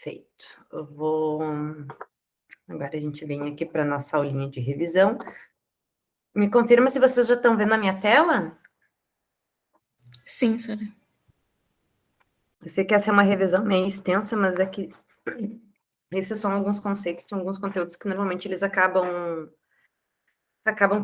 Feito. Eu vou agora a gente vem aqui para nossa aulinha de revisão. Me confirma se vocês já estão vendo a minha tela? Sim, senhora. Eu sei que essa é uma revisão meio extensa, mas é que esses são alguns conceitos, são alguns conteúdos que normalmente eles acabam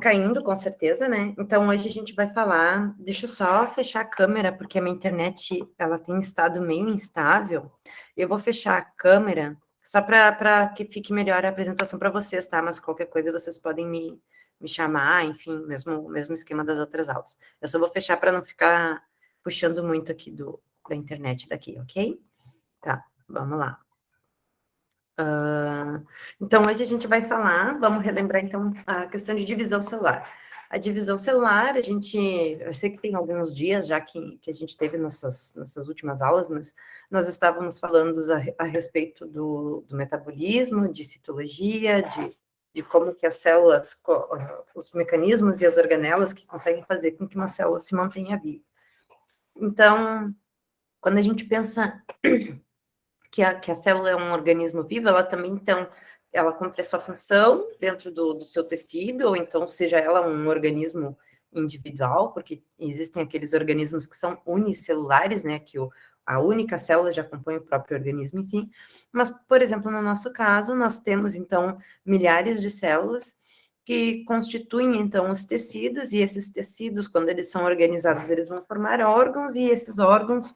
caindo, com certeza, né? Então, hoje a gente vai falar... Deixa eu só fechar a câmera, porque a minha internet, ela tem estado meio instável. Eu vou fechar a câmera, só para que fique melhor a apresentação para vocês, tá? Mas qualquer coisa vocês podem me chamar, enfim, mesmo esquema das outras aulas. Eu só vou fechar para não ficar puxando muito aqui da internet daqui, ok? Tá, vamos lá. Então, hoje a gente vai falar, vamos relembrar, então, a questão de divisão celular. A divisão celular, eu sei que tem alguns dias já que a gente teve nossas últimas aulas, mas nós estávamos falando a respeito do metabolismo, de citologia, de como que as células, os mecanismos e as organelas que conseguem fazer com que uma célula se mantenha viva. Então, quando a gente pensa que a célula é um organismo vivo, ela também, então, ela cumpre a sua função dentro do seu tecido, ou então seja ela um organismo individual, porque existem aqueles organismos que são unicelulares, né, que a única célula já compõe o próprio organismo em si, mas, por exemplo, no nosso caso, nós temos, então, milhares de células que constituem, então, os tecidos, e esses tecidos, quando eles são organizados, eles vão formar órgãos, e esses órgãos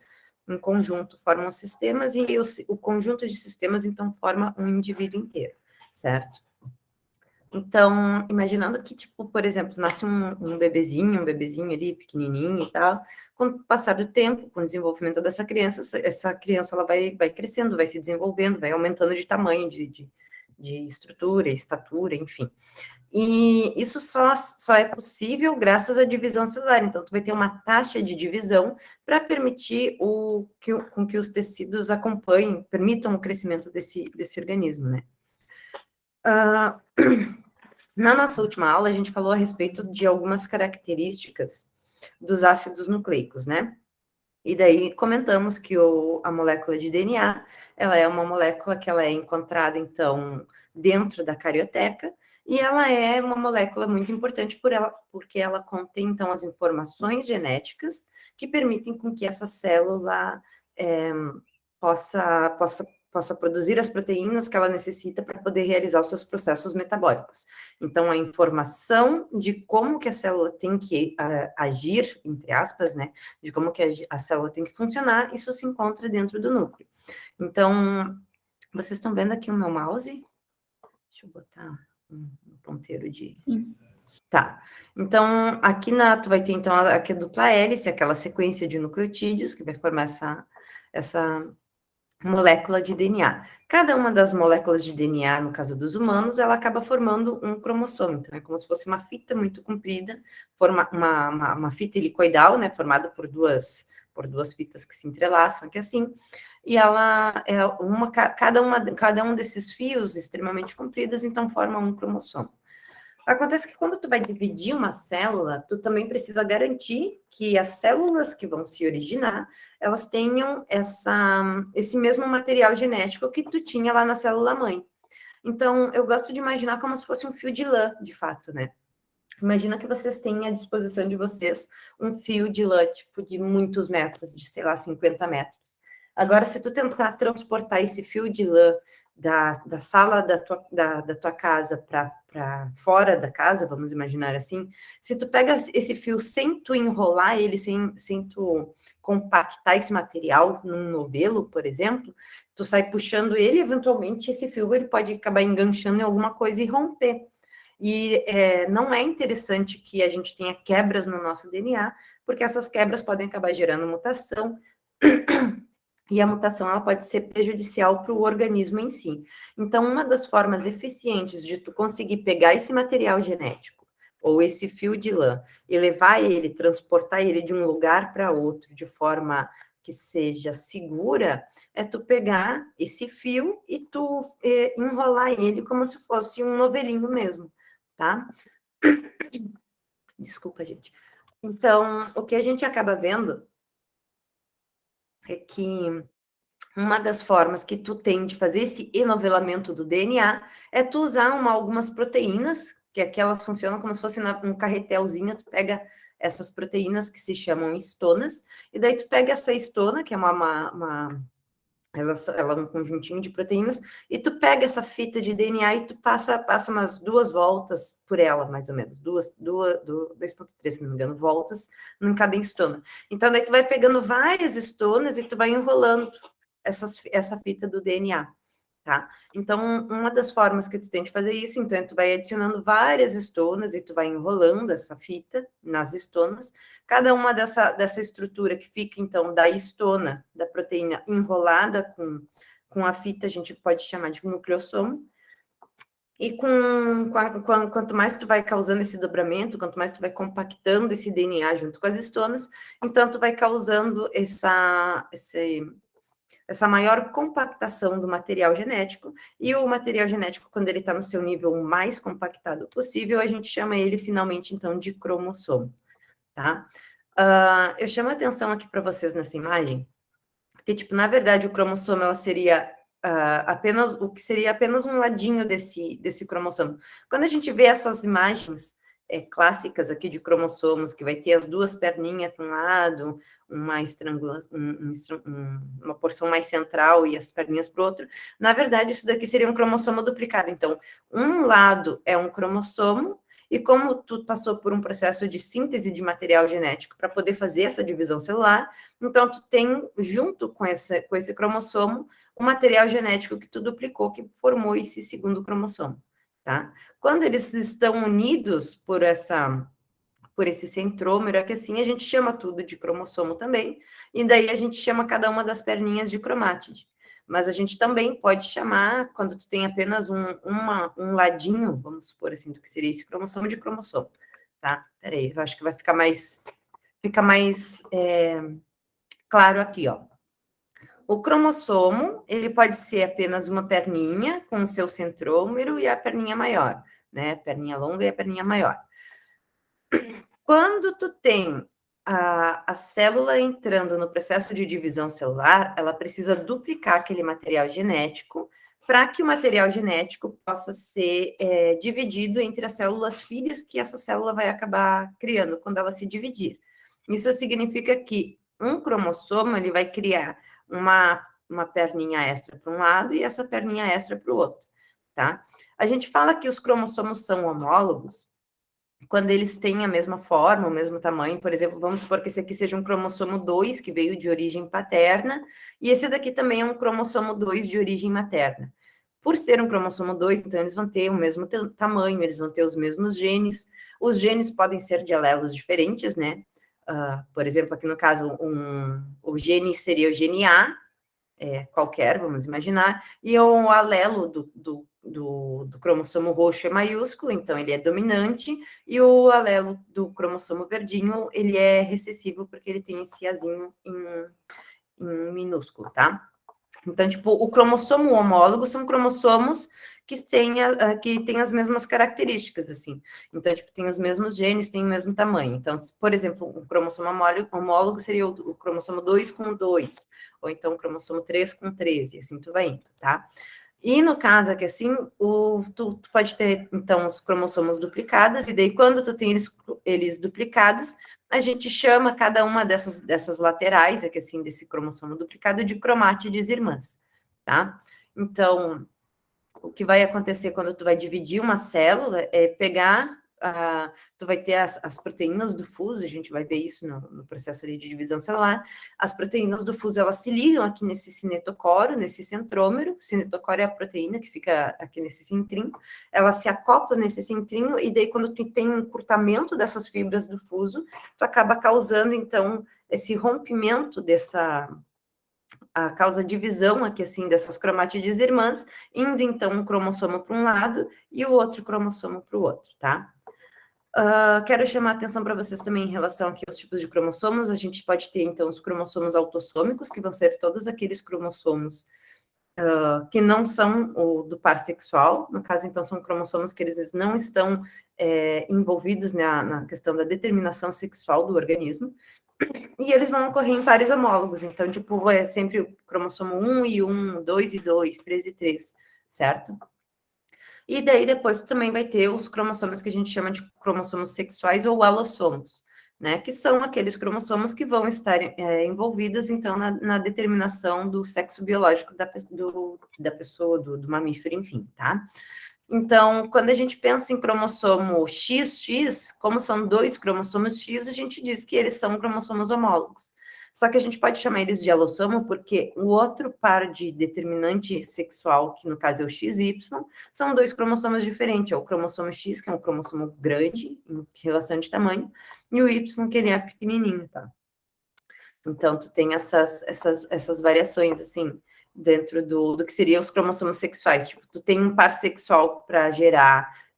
em conjunto formam sistemas, e o conjunto de sistemas, então, forma um indivíduo inteiro, certo? Então, imaginando que, tipo, por exemplo, nasce um bebezinho ali, pequenininho e tal, com o passar do tempo, com o desenvolvimento dessa criança, essa criança, ela vai crescendo, vai se desenvolvendo, vai aumentando de tamanho, de estrutura, estatura, enfim. E isso só é possível graças à divisão celular. Então, tu vai ter uma taxa de divisão para permitir com que os tecidos acompanhem, permitam o crescimento desse organismo, né? Na nossa última aula, a gente falou a respeito de algumas características dos ácidos nucleicos, né? E daí comentamos que a molécula de DNA, ela é uma molécula que ela é encontrada, então, dentro da carioteca, e ela é uma molécula muito importante porque ela contém, então, as informações genéticas que permitem com que essa célula possa produzir as proteínas que ela necessita para poder realizar os seus processos metabólicos. Então, a informação de como que a célula tem que agir, entre aspas, né, de como que a célula tem que funcionar, isso se encontra dentro do núcleo. Então, vocês estão vendo aqui o meu mouse? Deixa eu botar um ponteiro de... Sim. Tá. Então, aqui tu vai ter, então, aqui a dupla hélice, aquela sequência de nucleotídeos que vai formar essa molécula de DNA. Cada uma das moléculas de DNA, no caso dos humanos, ela acaba formando um cromossomo. Então, é como se fosse uma fita muito comprida, uma fita helicoidal, né, formada por duas fitas que se entrelaçam, aqui assim, e ela é cada um desses fios extremamente compridos, então forma um cromossomo. Acontece que quando tu vai dividir uma célula, tu também precisa garantir que as células que vão se originar, elas tenham esse mesmo material genético que tu tinha lá na célula mãe. Então, eu gosto de imaginar como se fosse um fio de lã, de fato, né? Imagina que vocês têm à disposição de vocês um fio de lã, tipo, de muitos metros, de, sei lá, 50 metros. Agora, se tu tentar transportar esse fio de lã da sala da tua casa para fora da casa, vamos imaginar assim, se tu pega esse fio sem tu enrolar ele, sem tu compactar esse material num novelo, por exemplo, tu sai puxando ele, eventualmente esse fio ele pode acabar enganchando em alguma coisa e romper. E não é interessante que a gente tenha quebras no nosso DNA, porque essas quebras podem acabar gerando mutação, e a mutação ela pode ser prejudicial para o organismo em si. Então, uma das formas eficientes de tu conseguir pegar esse material genético, ou esse fio de lã, e levar ele, transportar ele de um lugar para outro, de forma que seja segura, é tu pegar esse fio e tu enrolar ele como se fosse um novelinho mesmo, tá? Desculpa, gente. Então, o que a gente acaba vendo é que uma das formas que tu tem de fazer esse enovelamento do DNA é tu usar algumas proteínas, que aquelas funcionam como se fosse um carretelzinho, tu pega essas proteínas que se chamam histonas, e daí tu pega essa histona, que é ela é um conjuntinho de proteínas, e tu pega essa fita de DNA e tu passa umas 2 voltas por ela, mais ou menos, 2,3, se não me engano, voltas em cada histona. Então, daí tu vai pegando várias histonas e tu vai enrolando essa fita do DNA, tá? Então, uma das formas que tu tem de fazer isso, então, tu vai adicionando várias histonas e tu vai enrolando essa fita nas histonas, cada uma dessa estrutura que fica, então, da histona, da proteína enrolada com a fita, a gente pode chamar de nucleossomo, e quanto mais tu vai causando esse dobramento, quanto mais tu vai compactando esse DNA junto com as histonas, então tu vai causando essa maior compactação do material genético, e o material genético, quando ele está no seu nível mais compactado possível, a gente chama ele finalmente, então, de cromossomo, tá? Eu chamo a atenção aqui para vocês nessa imagem, porque, tipo, na verdade, o cromossomo, ela seria apenas um ladinho desse cromossomo. Quando a gente vê essas imagens clássicas aqui de cromossomos, que vai ter as 2 perninhas para um lado, uma porção mais central e as perninhas para o outro, na verdade, isso daqui seria um cromossomo duplicado. Então, um lado é um cromossomo, e como tu passou por um processo de síntese de material genético para poder fazer essa divisão celular, então tu tem, junto com esse cromossomo, o material genético que tu duplicou, que formou esse segundo cromossomo, tá? Quando eles estão unidos por esse centrômero, é que assim a gente chama tudo de cromossomo também, e daí a gente chama cada uma das perninhas de cromátide. Mas a gente também pode chamar, quando tu tem apenas um ladinho, vamos supor assim, do que seria esse cromossomo, de cromossomo, tá? Peraí, eu acho que vai ficar mais claro aqui, ó. O cromossomo, ele pode ser apenas uma perninha com o seu centrômero e a perninha maior, né? A perninha longa e a perninha maior. Quando tu tem a célula entrando no processo de divisão celular, ela precisa duplicar aquele material genético para que o material genético possa ser dividido entre as células filhas que essa célula vai acabar criando quando ela se dividir. Isso significa que um cromossomo ele vai criar uma perninha extra para um lado e essa perninha extra para o outro, tá? A gente fala que os cromossomos são homólogos quando eles têm a mesma forma, o mesmo tamanho. Por exemplo, vamos supor que esse aqui seja um cromossomo 2, que veio de origem paterna, e esse daqui também é um cromossomo 2 de origem materna. Por ser um cromossomo 2, então eles vão ter o mesmo tamanho, eles vão ter os mesmos genes. Os genes podem ser de alelos diferentes, né? Por exemplo, aqui no caso, o gene seria o gene A, qualquer, vamos imaginar, e o alelo do cromossomo roxo é maiúsculo, então ele é dominante, e o alelo do cromossomo verdinho, ele é recessivo, porque ele tem esse azinho em minúsculo, tá? Então, tipo, o cromossomo homólogo são cromossomos que têm as mesmas características, assim. Então, tipo, tem os mesmos genes, tem o mesmo tamanho. Então, por exemplo, o cromossomo homólogo seria o cromossomo 2 com 2, ou então o cromossomo 3 com 13, assim tu vai indo, tá? E no caso aqui, assim, tu pode ter, então, os cromossomos duplicados, e daí quando tu tem eles duplicados, a gente chama cada uma dessas laterais, aqui assim, desse cromossomo duplicado, de cromátides irmãs, tá? Então, o que vai acontecer quando tu vai dividir uma célula é pegar, tu vai ter as proteínas do fuso, a gente vai ver isso no processo ali de divisão celular, as proteínas do fuso, elas se ligam aqui nesse cinetocoro, nesse centrômero, o cinetocoro é a proteína que fica aqui nesse centrinho, ela se acopla nesse centrinho, e daí quando tu tem um encurtamento dessas fibras do fuso, tu acaba causando, então, esse rompimento causa divisão aqui, assim, dessas cromátides irmãs, indo, então, um cromossomo para um lado e o outro cromossomo para o outro, tá? Quero chamar a atenção para vocês também em relação aqui aos tipos de cromossomos. A gente pode ter, então, os cromossomos autossômicos, que vão ser todos aqueles cromossomos que não são o do par sexual. No caso, então, são cromossomos que eles não estão envolvidos na questão da determinação sexual do organismo. e eles vão ocorrer em pares homólogos. Então, tipo, é sempre o cromossomo 1 e 1, 2 e 2, 3 e 3, certo? E daí depois também vai ter os cromossomos que a gente chama de cromossomos sexuais ou alossomos, né? Que são aqueles cromossomos que vão estar envolvidos, então, na determinação do sexo biológico da pessoa, do mamífero, enfim, tá? Então, quando a gente pensa em cromossomo XX, como são 2 cromossomos X, a gente diz que eles são cromossomos homólogos. Só que a gente pode chamar eles de alossomo porque o outro par de determinante sexual, que no caso é o XY, são 2 cromossomos diferentes. É o cromossomo X, que é um cromossomo grande em relação de tamanho, e o Y, que ele é pequenininho, tá? Então, tu tem essas variações, assim, dentro do que seriam os cromossomos sexuais. Tipo, tu tem um par sexual para gerar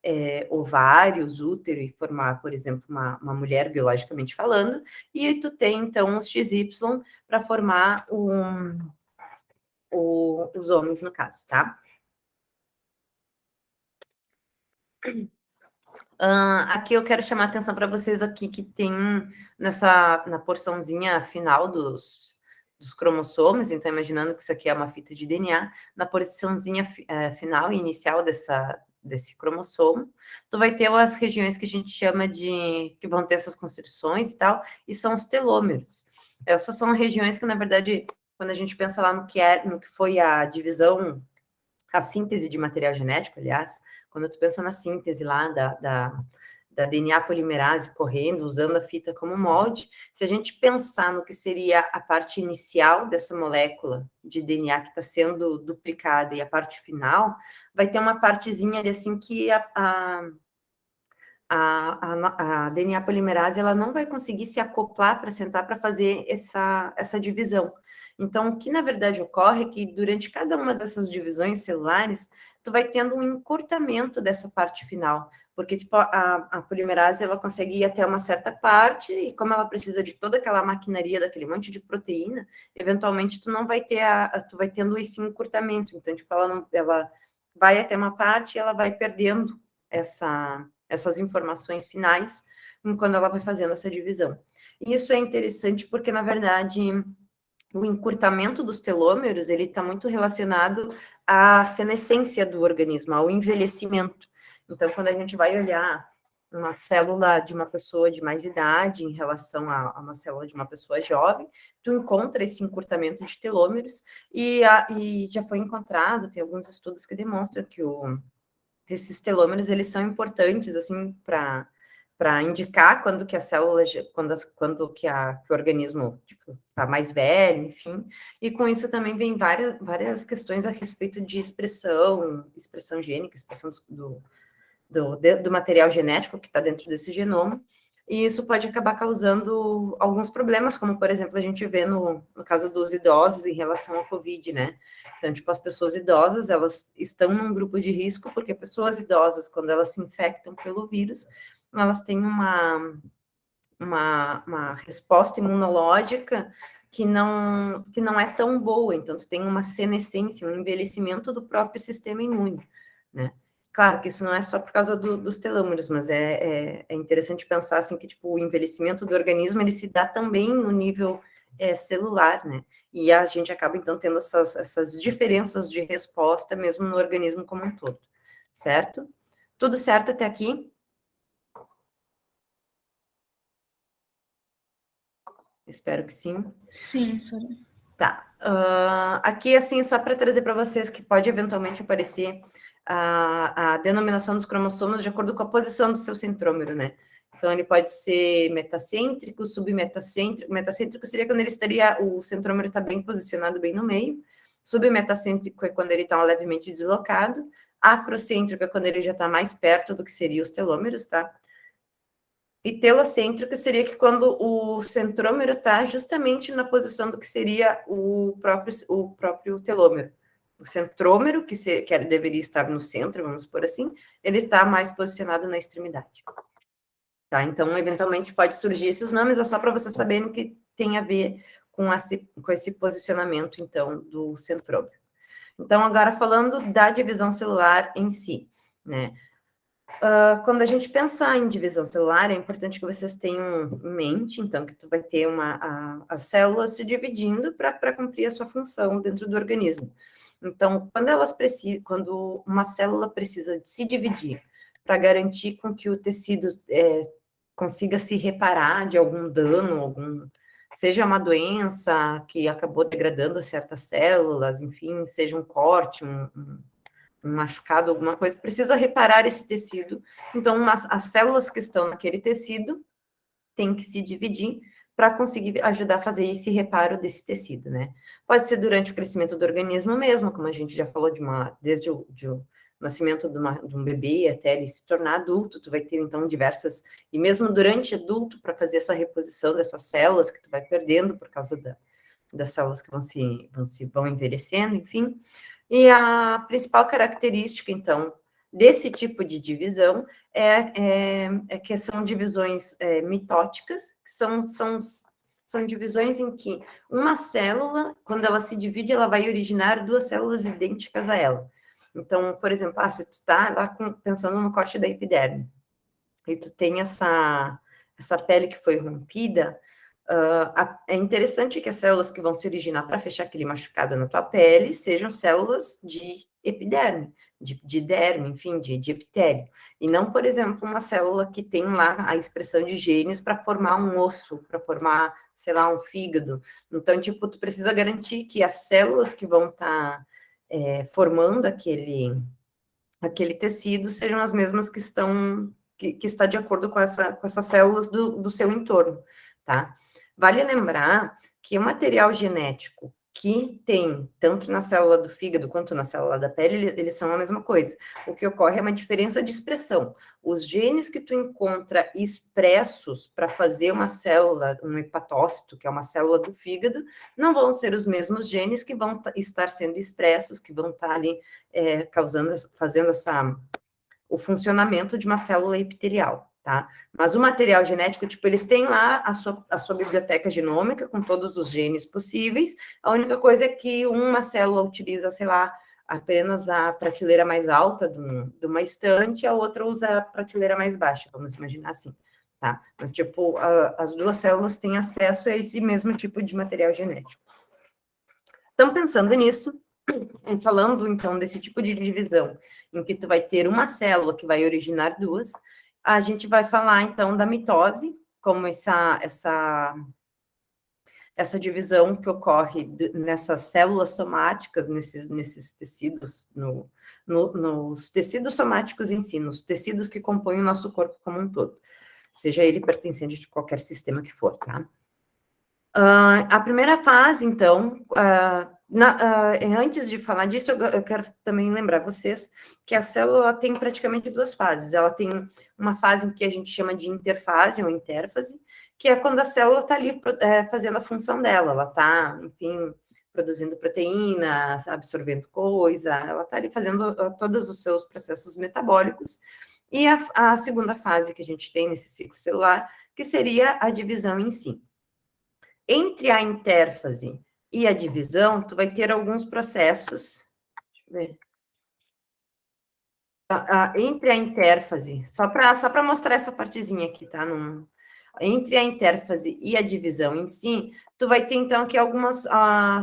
ovários, útero e formar, por exemplo, uma mulher, biologicamente falando, e tu tem, então, os XY para formar os homens, no caso, tá? Aqui eu quero chamar a atenção para vocês aqui que tem na porçãozinha final dos cromossomos, então imaginando que isso aqui é uma fita de DNA, na porçãozinha final e inicial desse cromossomo, tu vai ter as regiões que a gente chama que vão ter essas construções e tal, e são os telômeros. Essas são regiões que, na verdade, quando a gente pensa lá no que foi a divisão, a síntese de material genético, aliás, quando tu pensa na síntese lá da DNA polimerase correndo, usando a fita como molde, se a gente pensar no que seria a parte inicial dessa molécula de DNA que está sendo duplicada e a parte final, vai ter uma partezinha ali assim que a DNA polimerase ela não vai conseguir se acoplar para sentar para fazer essa divisão. Então, o que na verdade ocorre é que durante cada uma dessas divisões celulares, tu vai tendo um encurtamento dessa parte final, porque tipo, a polimerase ela consegue ir até uma certa parte, e como ela precisa de toda aquela maquinaria, daquele monte de proteína, eventualmente tu não vai ter tu vai tendo esse encurtamento. Então, tipo, ela vai até uma parte e ela vai perdendo essas informações finais quando ela vai fazendo essa divisão. E isso é interessante porque, na verdade, o encurtamento dos telômeros, ele está muito relacionado à senescência do organismo, ao envelhecimento. Então, quando a gente vai olhar uma célula de uma pessoa de mais idade em relação a uma célula de uma pessoa jovem, tu encontra esse encurtamento de telômeros e já foi encontrado, tem alguns estudos que demonstram que esses telômeros, eles são importantes, assim, para indicar quando que a célula, quando que o organismo está mais velho, enfim, e com isso também vem várias questões a respeito de expressão gênica, expressão do material genético que está dentro desse genoma, e isso pode acabar causando alguns problemas, como, por exemplo, a gente vê no caso dos idosos em relação ao Covid, né? Então, tipo, as pessoas idosas, elas estão num grupo de risco, porque pessoas idosas, quando elas se infectam pelo vírus, elas têm uma resposta imunológica que não é tão boa, então tu tem uma senescência, um envelhecimento do próprio sistema imune, né? Claro que isso não é só por causa dos telômeros, mas é interessante pensar assim que tipo o envelhecimento do organismo ele se dá também no nível celular, né? E a gente acaba então tendo essas diferenças de resposta mesmo no organismo como um todo, certo? Tudo certo até aqui? Espero que sim. Sim, senhora. Tá. Aqui, assim, só para trazer para vocês que pode eventualmente aparecer a denominação dos cromossomos de acordo com a posição do seu centrômero, né? Então, ele pode ser metacêntrico, submetacêntrico. Metacêntrico seria quando o centrômero está bem posicionado, bem no meio. Submetacêntrico é quando ele está levemente deslocado. Acrocêntrico é quando ele já está mais perto do que seriam os telômeros, tá? E telocêntrico seria que quando o centrômero está justamente na posição do que seria o próprio telômero. O centrômero, que deveria estar no centro, vamos por assim, ele está mais posicionado na extremidade. Tá? Então, eventualmente, pode surgir esses nomes, é só para vocês saberem que tem a ver com esse posicionamento, então, do centrômero. Então, agora falando da divisão celular em si, né? Quando a gente pensar em divisão celular, é importante que vocês tenham em mente, então, que tu vai ter as células se dividindo para cumprir a sua função dentro do organismo. Então, quando uma célula precisa se dividir para garantir com que o tecido consiga se reparar de algum dano, seja uma doença que acabou degradando certas células, enfim, seja um corte, um machucado, alguma coisa, precisa reparar esse tecido. Então, as células que estão naquele tecido têm que se dividir para conseguir ajudar a fazer esse reparo desse tecido, né? Pode ser durante o crescimento do organismo mesmo, como a gente já falou, desde o nascimento de um bebê até ele se tornar adulto, tu vai ter, então, diversas... E mesmo durante adulto, para fazer essa reposição dessas células que tu vai perdendo por causa das células que vão envelhecendo, enfim. E a principal característica, então, desse tipo de divisão é que são divisões mitóticas, que são divisões em que uma célula, quando ela se divide, ela vai originar duas células idênticas a ela. Então, por exemplo, se tu está lá pensando no corte da epiderme, e tu tem essa pele que foi rompida, é interessante que as células que vão se originar para fechar aquele machucado na tua pele sejam células de epiderme, de derme, enfim, de epitélio. E não, por exemplo, uma célula que tem lá a expressão de genes para formar um osso, para formar, sei lá, um fígado. Então, tipo, tu precisa garantir que as células que vão estar formando aquele tecido sejam as mesmas que está de acordo com essas células do seu entorno, tá? Vale lembrar que o material genético que tem, tanto na célula do fígado quanto na célula da pele, eles são a mesma coisa. O que ocorre é uma diferença de expressão. Os genes que tu encontra expressos para fazer uma célula, um hepatócito, que é uma célula do fígado, não vão ser os mesmos genes que vão estar sendo expressos, que vão estar ali fazendo o funcionamento de uma célula epitelial, tá? Mas o material genético, tipo, eles têm lá a sua biblioteca genômica com todos os genes possíveis, a única coisa é que uma célula utiliza, sei lá, apenas a prateleira mais alta de uma estante, a outra usa a prateleira mais baixa, vamos imaginar assim, tá? Mas, tipo, as duas células têm acesso a esse mesmo tipo de material genético. Então, pensando nisso, falando, então, desse tipo de divisão, em que tu vai ter uma célula que vai originar duas, a gente vai falar, então, da mitose, como essa divisão que ocorre nessas células somáticas, nesses tecidos, nos tecidos somáticos em si, nos tecidos que compõem o nosso corpo como um todo, seja ele pertencente de qualquer sistema que for, tá? A primeira fase, então, antes de falar disso, eu quero também lembrar vocês que a célula tem praticamente duas fases. Ela tem uma fase em que a gente chama de interfase ou intérfase, que é quando a célula está ali fazendo a função dela, ela está, enfim, produzindo proteína, absorvendo coisa, ela está ali fazendo todos os seus processos metabólicos. E a segunda fase que a gente tem nesse ciclo celular, que seria a divisão em si. Entre a intérfase e a divisão, tu vai ter alguns processos. Deixa eu ver. Entre a intérfase, só para mostrar essa partezinha aqui, tá? Entre a intérfase e a divisão em si, tu vai ter, então, aqui algumas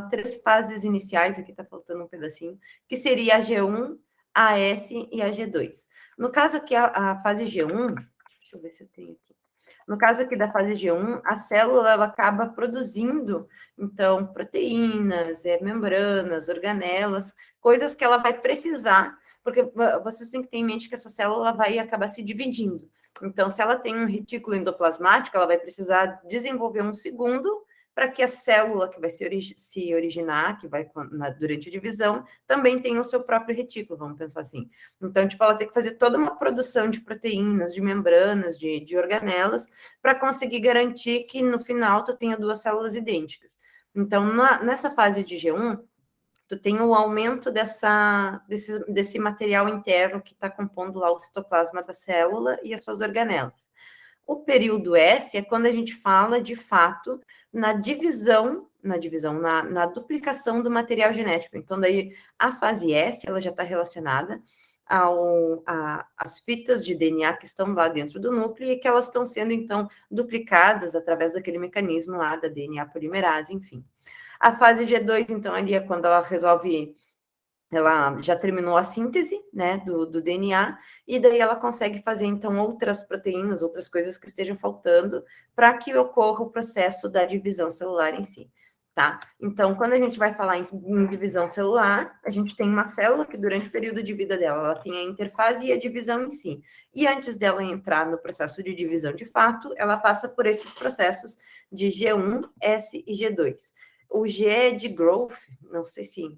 3 fases iniciais, aqui tá faltando um pedacinho, que seria a G1, a S e a G2. No caso aqui, a fase G1, deixa eu ver se eu tenho aqui. No caso aqui da fase G1, a célula ela acaba produzindo, então, proteínas, membranas, organelas, coisas que ela vai precisar, porque vocês têm que ter em mente que essa célula vai acabar se dividindo. Então, se ela tem um retículo endoplasmático, ela vai precisar desenvolver um segundo para que a célula que vai se originar, que vai durante a divisão, também tenha o seu próprio retículo, vamos pensar assim. Então, tipo, ela tem que fazer toda uma produção de proteínas, de membranas, de organelas, para conseguir garantir que no final tu tenha duas células idênticas. Então, nessa fase de G1, tu tem o aumento desse material interno que está compondo lá o citoplasma da célula e as suas organelas. O período S é quando a gente fala, de fato, na duplicação do material genético. Então, daí, a fase S, ela já está relacionada as fitas de DNA que estão lá dentro do núcleo e que elas estão sendo, então, duplicadas através daquele mecanismo lá da DNA polimerase, enfim. A fase G2, então, ali é quando ela resolve, ela já terminou a síntese, né, do DNA, e daí ela consegue fazer, então, outras proteínas, outras coisas que estejam faltando para que ocorra o processo da divisão celular em si. Tá? Então, quando a gente vai falar em divisão celular, a gente tem uma célula que durante o período de vida dela, ela tem a interfase e a divisão em si. E antes dela entrar no processo de divisão de fato, ela passa por esses processos de G1, S e G2. O G é de growth, eu não sei se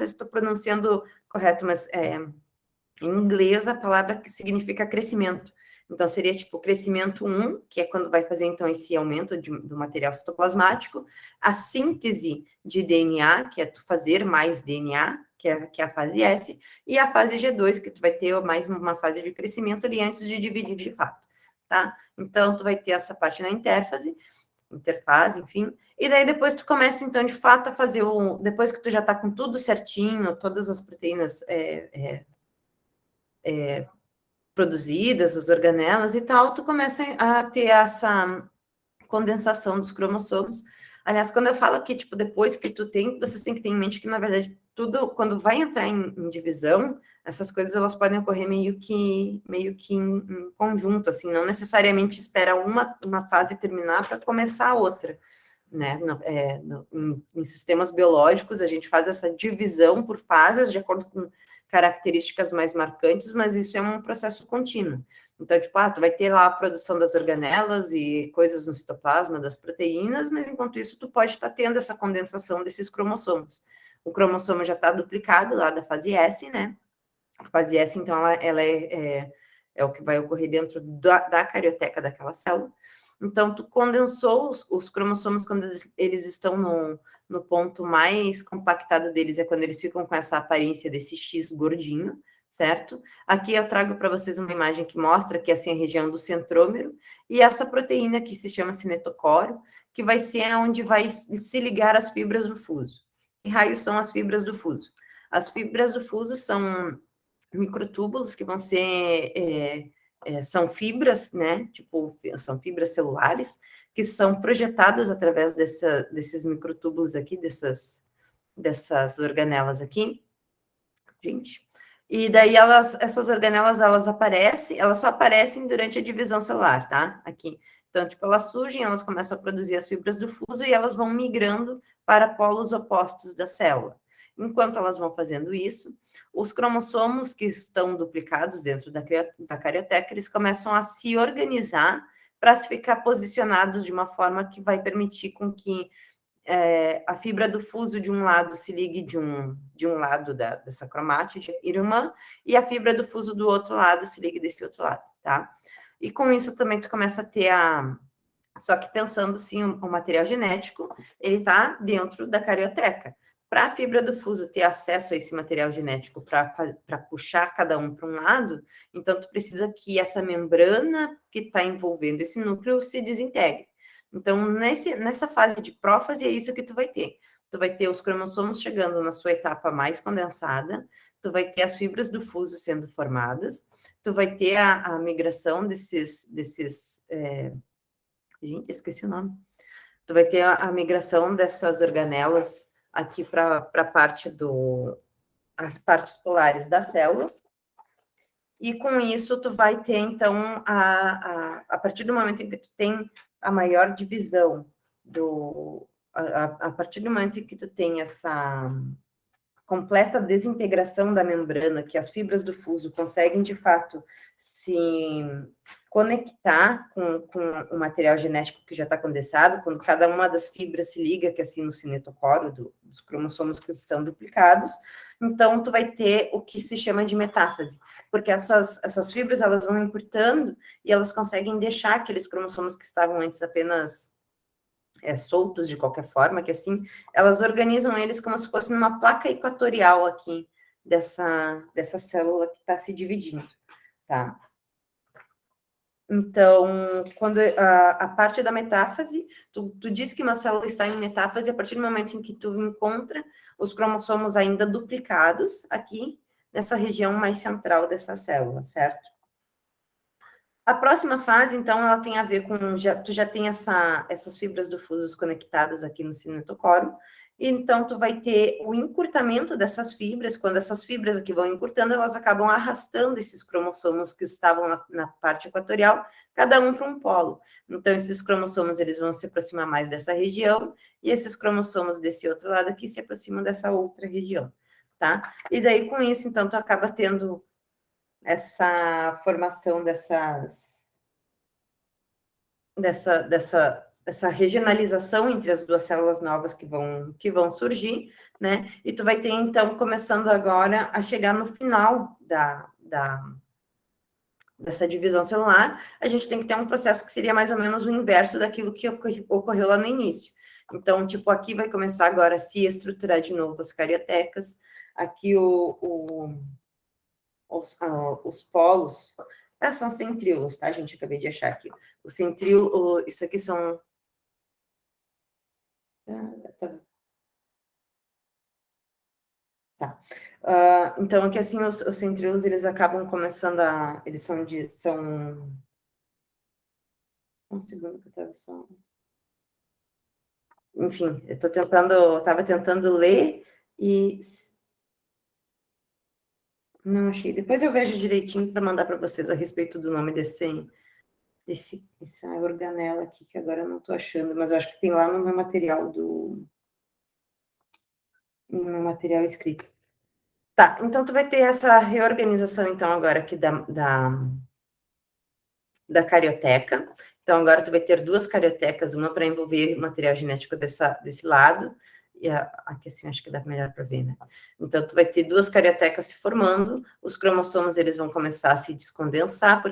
estou pronunciando correto, mas em inglês a palavra que significa crescimento. Então, seria tipo crescimento 1, que é quando vai fazer, então, esse aumento do material citoplasmático, a síntese de DNA, que é tu fazer mais DNA, que é a fase S, e a fase G2, que tu vai ter mais uma fase de crescimento ali antes de dividir de fato, tá? Então, tu vai ter essa parte na interfase, enfim, e daí depois tu começa, então, de fato, a fazer depois que tu já tá com tudo certinho, todas as proteínas produzidas, as organelas e tal, tu começa a ter essa condensação dos cromossomos. Aliás, quando eu falo que, tipo, depois que tu tem, vocês têm que ter em mente que, na verdade, tudo, quando vai entrar em divisão, essas coisas, elas podem ocorrer meio que em conjunto, assim, não necessariamente espera uma fase terminar para começar a outra, né? Em sistemas biológicos, a gente faz essa divisão por fases, de acordo com características mais marcantes, mas isso é um processo contínuo. Então, tipo, tu vai ter lá a produção das organelas e coisas no citoplasma das proteínas, mas enquanto isso, tu pode estar tendo essa condensação desses cromossomos. O cromossomo já está duplicado lá da fase S, né? A fase S, então, ela é o que vai ocorrer dentro da carioteca daquela célula. Então, tu condensou os cromossomos quando eles estão no ponto mais compactado deles, é quando eles ficam com essa aparência desse X gordinho, certo? Aqui eu trago para vocês uma imagem que mostra que assim, a região do centrômero e essa proteína que se chama cinetocóreo, que vai ser onde vai se ligar as fibras do fuso. Que raios são as fibras do fuso? As fibras do fuso são microtúbulos que vão ser são fibras, né? Tipo, são fibras celulares que são projetadas através desses microtúbulos aqui, dessas organelas aqui, gente. E daí essas organelas, elas só aparecem durante a divisão celular, tá? Aqui. Então, tipo, elas surgem, elas começam a produzir as fibras do fuso e elas vão migrando para polos opostos da célula. Enquanto elas vão fazendo isso, os cromossomos que estão duplicados dentro da carioteca, eles começam a se organizar para se ficar posicionados de uma forma que vai permitir com que a fibra do fuso de um lado se ligue de um lado dessa cromátide irmã e a fibra do fuso do outro lado se ligue desse outro lado, tá? E com isso também tu começa a ter só que pensando assim, o material genético, ele está dentro da carioteca. Para a fibra do fuso ter acesso a esse material genético para puxar cada um para um lado, então tu precisa que essa membrana que está envolvendo esse núcleo se desintegre. Então, nessa fase de prófase, é isso que tu vai ter. Tu vai ter os cromossomos chegando na sua etapa mais condensada, tu vai ter as fibras do fuso sendo formadas, tu vai ter a migração desses gente, esqueci o nome. Tu vai ter a migração dessas organelas aqui para a parte as partes polares da célula. E com isso, tu vai ter, então, a partir do momento em que tu tem a maior divisão a partir do momento em que tu tem essa completa desintegração da membrana, que as fibras do fuso conseguem, de fato, se conectar com o material genético que já está condensado, quando cada uma das fibras se liga, que é assim no cinetocóreo dos cromossomos que estão duplicados, então tu vai ter o que se chama de metáfase, porque essas fibras, elas vão encurtando e elas conseguem deixar aqueles cromossomos que estavam antes apenas soltos de qualquer forma, que assim, elas organizam eles como se fosse numa placa equatorial aqui dessa célula que está se dividindo, tá? Então, quando a parte da metáfase, tu diz que uma célula está em metáfase a partir do momento em que tu encontra os cromossomos ainda duplicados aqui, nessa região mais central dessa célula, certo? A próxima fase, então, ela tem a ver com, tu já tem essas fibras do fuso conectadas aqui no cinetocoro, e então tu vai ter o encurtamento dessas fibras. Quando essas fibras aqui vão encurtando, elas acabam arrastando esses cromossomos que estavam na parte equatorial, cada um para um polo. Então, esses cromossomos, eles vão se aproximar mais dessa região, e esses cromossomos desse outro lado aqui se aproximam dessa outra região, tá? E daí, com isso, então, tu acaba tendo essa formação dessa regionalização entre as duas células novas que vão surgir, né? E tu vai ter, então, começando agora a chegar no final dessa divisão celular, a gente tem que ter um processo que seria mais ou menos o inverso daquilo que ocorreu lá no início. Então, tipo, aqui vai começar agora a se estruturar de novo as cariotecas, aqui os polos, são centríolos, tá, gente? Acabei de achar aqui. O centríolo, isso aqui são... Tá. Então, aqui, assim, os centríolos, eles acabam começando eles são... Um segundo que eu tava só... Enfim, eu estava tentando ler e... Não achei. Depois eu vejo direitinho para mandar para vocês a respeito do nome essa organela aqui, que agora eu não estou achando, mas eu acho que tem lá no meu material no meu material escrito. Tá, então tu vai ter essa reorganização, então, agora aqui da carioteca. Então, agora tu vai ter duas cariotecas, uma para envolver material genético desse lado, e aqui assim, acho que dá melhor para ver, né? Então, tu vai ter duas cariotecas se formando, os cromossomos, eles vão começar a se descondensar,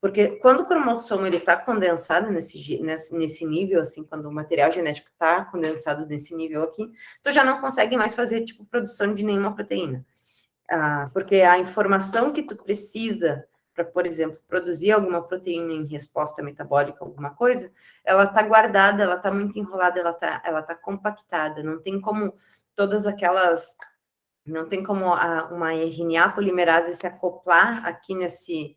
porque quando o cromossomo ele está condensado nesse nível, assim, quando o material genético está condensado nesse nível aqui, tu já não consegue mais fazer, tipo, produção de nenhuma proteína. Porque a informação que tu precisa para, por exemplo, produzir alguma proteína em resposta metabólica, alguma coisa, ela está guardada, ela está muito enrolada, ela tá compactada, não tem como todas aquelas... Não tem como uma RNA polimerase se acoplar aqui nesse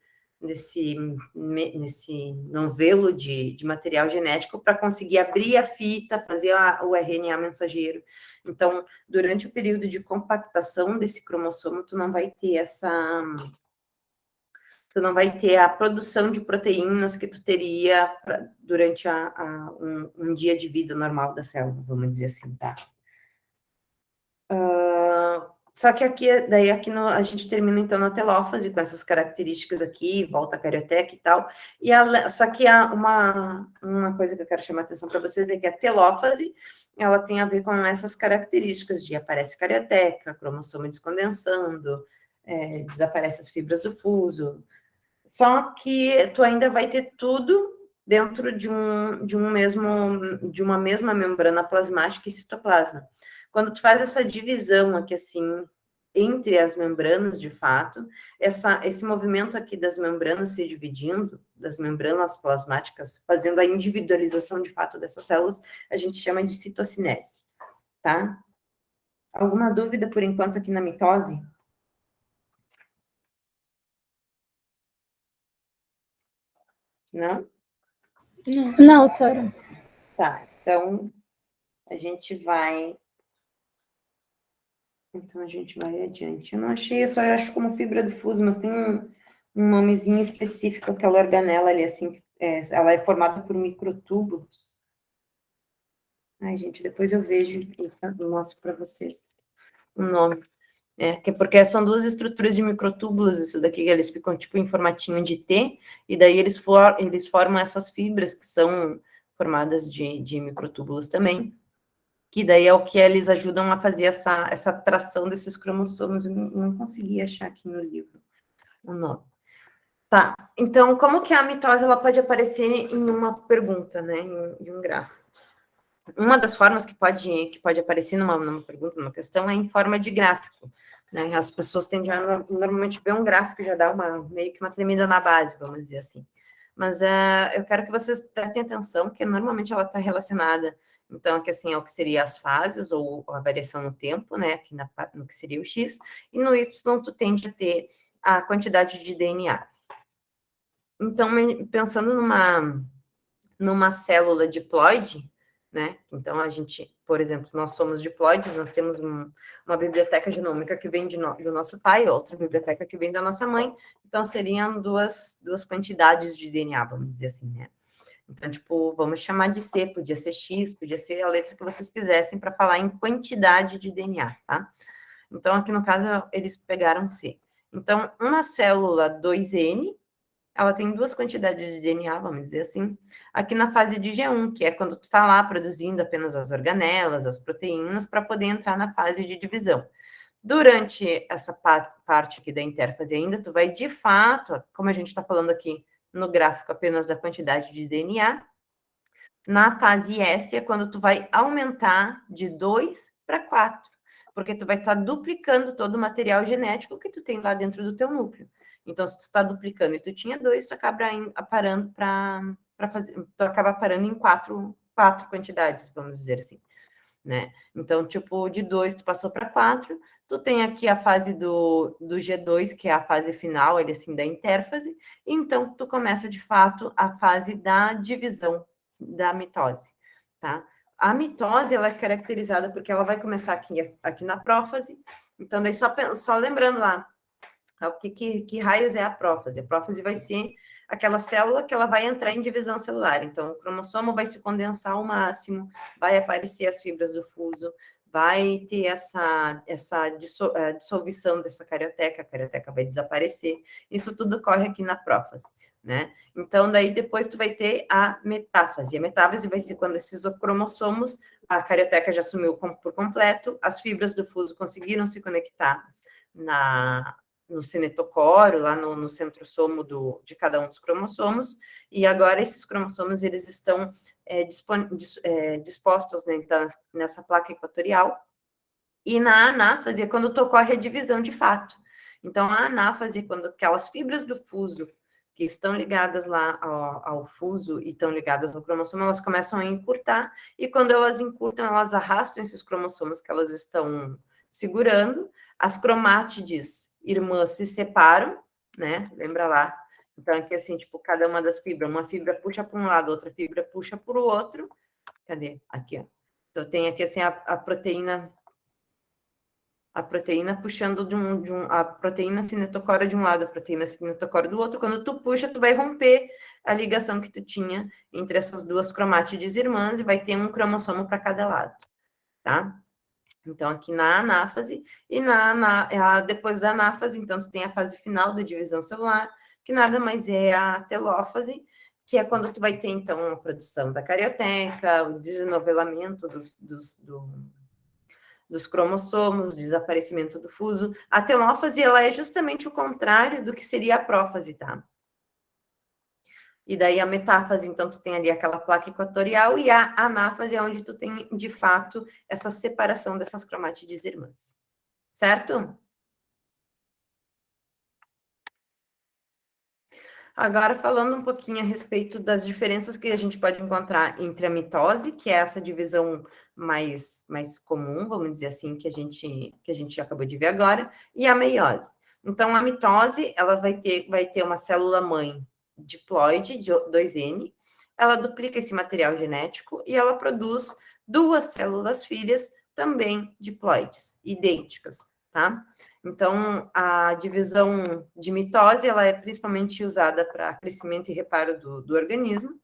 novelo de material genético para conseguir abrir a fita, fazer o RNA mensageiro. Então, durante o período de compactação desse cromossomo, tu não vai ter a produção de proteínas que tu teria durante um dia de vida normal da célula, vamos dizer assim, tá? Só que aqui a gente termina, então, na telófase, com essas características aqui, volta a carioteca e tal, só que há uma coisa que eu quero chamar a atenção para vocês é que a telófase, ela tem a ver com essas características de aparece carioteca, cromossomo descondensando, desaparece as fibras do fuso, só que tu ainda vai ter tudo dentro de uma mesma membrana plasmática e citoplasma. Quando tu faz essa divisão aqui, assim, entre as membranas, de fato, esse movimento aqui das membranas se dividindo, das membranas plasmáticas, fazendo a individualização, de fato, dessas células, a gente chama de citocinese, tá? Alguma dúvida, por enquanto, aqui na mitose? Não? Não, Sara. Tá, então a gente vai... Então, a gente vai adiante. Eu não achei, eu só acho como fibra do fuso, mas tem um nomezinho específico, aquela organela ali, assim, ela é formada por microtúbulos. Ai, gente, depois eu vejo e mostro para vocês o nome. Porque são duas estruturas de microtúbulos, isso daqui, eles ficam tipo em formatinho de T, e daí eles formam essas fibras que são formadas de microtúbulos também, que daí é o que eles ajudam a fazer essa tração desses cromossomos. Eu não consegui achar aqui no livro o nome. Tá, então, como que a mitose ela pode aparecer em uma pergunta, né, em um gráfico? Uma das formas que pode aparecer numa pergunta, numa questão, é em forma de gráfico, né? As pessoas tendem a normalmente ver um gráfico e já dá meio que uma tremida na base, vamos dizer assim. Mas eu quero que vocês prestem atenção, que normalmente ela está relacionada Então, aqui assim é o que seria as fases, ou a variação no tempo, né, aqui no que seria o X, e no Y tu tende a ter a quantidade de DNA. Então, pensando numa célula diploide, né? Então, a gente, por exemplo, nós somos diploides, nós temos uma biblioteca genômica que vem do nosso pai, outra biblioteca que vem da nossa mãe, então seriam duas quantidades de DNA, vamos dizer assim, né? Então, tipo, vamos chamar de C, podia ser X, podia ser a letra que vocês quisessem para falar em quantidade de DNA, tá? Então, aqui no caso, eles pegaram C. Então, uma célula 2N, ela tem duas quantidades de DNA, vamos dizer assim, aqui na fase de G1, que é quando tu está lá produzindo apenas as organelas, as proteínas, para poder entrar na fase de divisão. Durante essa parte aqui da intérfase ainda, tu vai, de fato, como a gente está falando aqui no gráfico apenas da quantidade de DNA, na fase S é quando tu vai aumentar de 2 para 4, porque tu vai estar duplicando todo o material genético que tu tem lá dentro do teu núcleo. Então, se tu está duplicando e tu tinha 2, tu acaba parando para fazer, tu acaba parando em quatro quantidades, vamos dizer assim, né? Então, tipo, de 2 tu passou para 4, tu tem aqui a fase do G2, que é a fase final, ele assim, da intérfase, e então tu começa, de fato, a fase da divisão, da mitose, tá? A mitose, ela é caracterizada porque ela vai começar aqui na prófase, então daí só lembrando lá, que raios é a prófase? A prófase vai ser aquela célula que ela vai entrar em divisão celular. Então, o cromossomo vai se condensar ao máximo, vai aparecer as fibras do fuso, vai ter essa dissolução dessa carioteca, a carioteca vai desaparecer. Isso tudo ocorre aqui na prófase, né? Então, daí depois tu vai ter a metáfase. A metáfase vai ser quando esses cromossomos, a carioteca já sumiu por completo, as fibras do fuso conseguiram se conectar no cinetocóreo, lá no centrosomo de cada um dos cromossomos, e agora esses cromossomos, eles estão dispostos, né, nessa placa equatorial, e na anáfase é quando ocorre a divisão de fato. Então, a anáfase é quando aquelas fibras do fuso que estão ligadas lá ao fuso e estão ligadas ao cromossomo, elas começam a encurtar, e quando elas encurtam, elas arrastam esses cromossomos que elas estão segurando, as cromátides irmãs se separam, né? Lembra lá? Então, aqui assim, tipo, cada uma das fibras, uma fibra puxa para um lado, outra fibra puxa para o outro. Cadê? Aqui, ó. Então, tem aqui assim a proteína puxando a proteína cinetocória de um lado, a proteína cinetocória do outro. Quando tu puxa, tu vai romper a ligação que tu tinha entre essas duas cromátides irmãs e vai ter um cromossomo para cada lado, tá? Então, aqui na anáfase, e depois da anáfase, então, tu tem a fase final da divisão celular, que nada mais é a telófase, que é quando tu vai ter, então, a produção da carioteca, o desenovelamento dos cromossomos, o desaparecimento do fuso. A telófase, ela é justamente o contrário do que seria a prófase, tá? E daí a metáfase, então, tu tem ali aquela placa equatorial, e a anáfase é onde tu tem, de fato, essa separação dessas cromátides irmãs. Certo? Agora, falando um pouquinho a respeito das diferenças que a gente pode encontrar entre a mitose, que é essa divisão mais comum, vamos dizer assim, que a gente acabou de ver agora, e a meiose. Então, a mitose, ela vai ter uma célula-mãe diploide, de 2N, ela duplica esse material genético e ela produz duas células filhas também diploides, idênticas, tá? Então, a divisão de mitose, ela é principalmente usada para crescimento e reparo do organismo,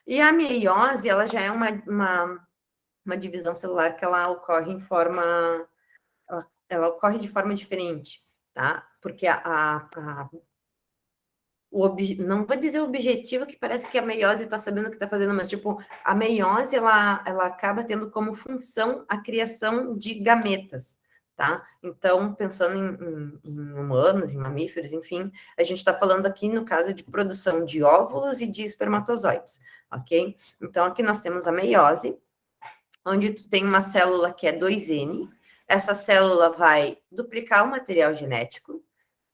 e a meiose, ela já é uma divisão celular que ela ocorre ela ocorre de forma diferente, tá? Porque não vou dizer o objetivo, que parece que a meiose está sabendo o que está fazendo, mas, tipo, a meiose, ela acaba tendo como função a criação de gametas, tá? Então, pensando em humanos, em mamíferos, enfim, a gente está falando aqui, no caso, de produção de óvulos e de espermatozoides, ok? Então, aqui nós temos a meiose, onde tu tem uma célula que é 2N, essa célula vai duplicar o material genético,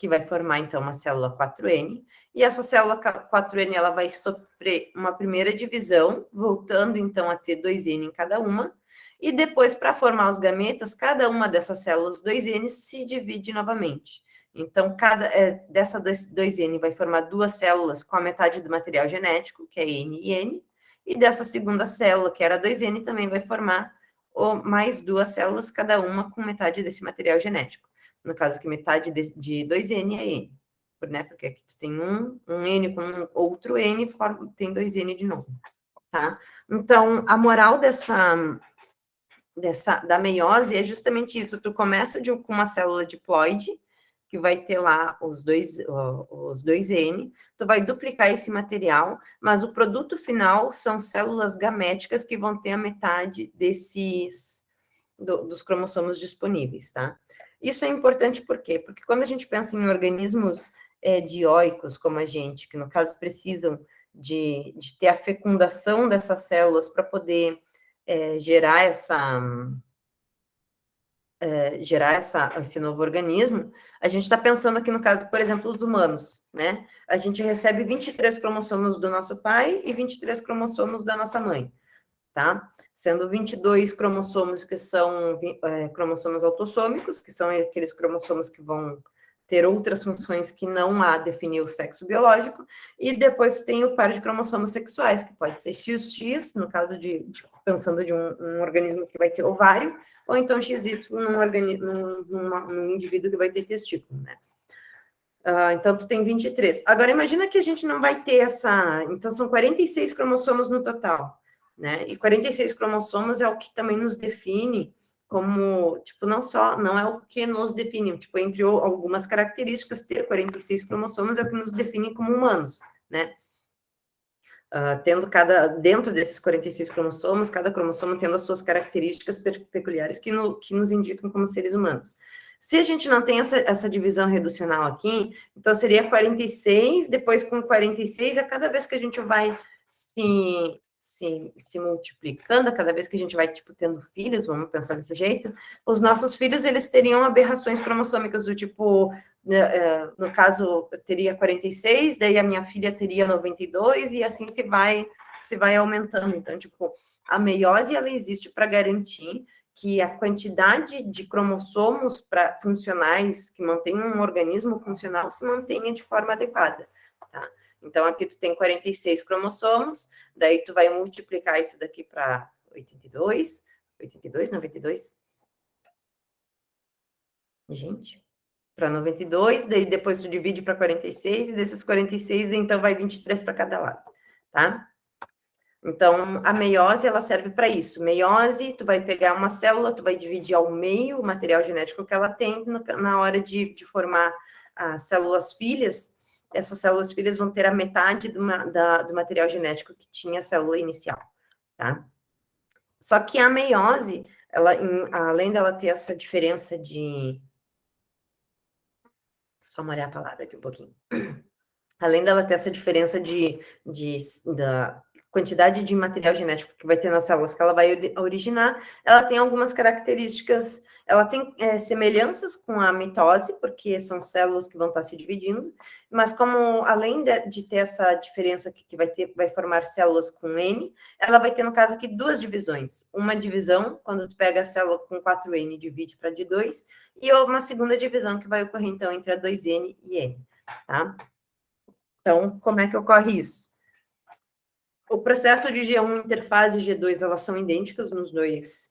que vai formar, então, uma célula 4N, e essa célula 4N, ela vai sofrer uma primeira divisão, voltando, então, a ter 2N em cada uma, e depois, para formar os gametas, cada uma dessas células 2N se divide novamente. Então, dessa 2N vai formar duas células com a metade do material genético, que é N e N, e dessa segunda célula, que era 2N, também vai formar mais duas células, cada uma com metade desse material genético. No caso que metade de 2N é N, né? Porque aqui tu tem um N com outro N, tem 2N de novo, tá? Então, a moral da meiose é justamente isso. Tu começa com uma célula diploide, que vai ter lá os 2N, tu vai duplicar esse material, mas o produto final são células gaméticas que vão ter a metade dos cromossomos disponíveis, tá? Isso é importante por quê? Porque quando a gente pensa em organismos dioicos, como a gente, que no caso precisam de ter a fecundação dessas células para poder gerar esse novo organismo, a gente está pensando aqui no caso, por exemplo, os humanos, né? A gente recebe 23 cromossomos do nosso pai e 23 cromossomos da nossa mãe, tá? Sendo 22 cromossomos que são cromossomos autossômicos, que são aqueles cromossomos que vão ter outras funções que não a definir o sexo biológico, e depois tem o par de cromossomos sexuais, que pode ser XX, no caso pensando de um organismo que vai ter ovário, ou então XY num indivíduo que vai ter testículo, né? Então, tu tem 23. Agora, imagina que a gente não vai ter Então, são 46 cromossomos no total, né? E 46 cromossomos é o que também nos define como, tipo, não é o que nos define, tipo, entre algumas características, ter 46 cromossomos é o que nos define como humanos, né? Dentro desses 46 cromossomos, cada cromossomo tendo as suas características peculiares que nos indicam como seres humanos. Se a gente não tem essa divisão reducional aqui, então seria 46, depois com 46, a cada vez que a gente vai se multiplicando, a cada vez que a gente vai, tipo, tendo filhos, vamos pensar desse jeito, os nossos filhos, eles teriam aberrações cromossômicas do tipo, no caso, eu teria 46, daí a minha filha teria 92, e assim se vai aumentando. Então, tipo, a meiose, ela existe para garantir que a quantidade de cromossomos funcionais que mantém um organismo funcional se mantenha de forma adequada, tá? Então, aqui tu tem 46 cromossomos, daí tu vai multiplicar isso daqui para 82, 92, gente, para 92, daí depois tu divide para 46, e desses 46, então vai 23 para cada lado, tá? Então, a meiose, ela serve para isso. Meiose, tu vai pegar uma célula, tu vai dividir ao meio o material genético que ela tem na hora de formar as células filhas. Essas células filhas vão ter a metade do material genético que tinha a célula inicial, tá? Só que a meiose, além dela ter essa diferença de... Só molhar a palavra aqui um pouquinho. Além dela ter essa diferença da quantidade de material genético que vai ter nas células que ela vai originar, ela tem algumas características, ela tem semelhanças com a mitose, porque são células que vão estar se dividindo, mas como, além de ter essa diferença que vai formar células com N, ela vai ter, no caso aqui, duas divisões. Uma divisão, quando tu pega a célula com 4N e divide para de 2, e uma segunda divisão que vai ocorrer, então, entre a 2N e N, tá? Então, como é que ocorre isso? O processo de G1 interfase e G2, elas são idênticas nos dois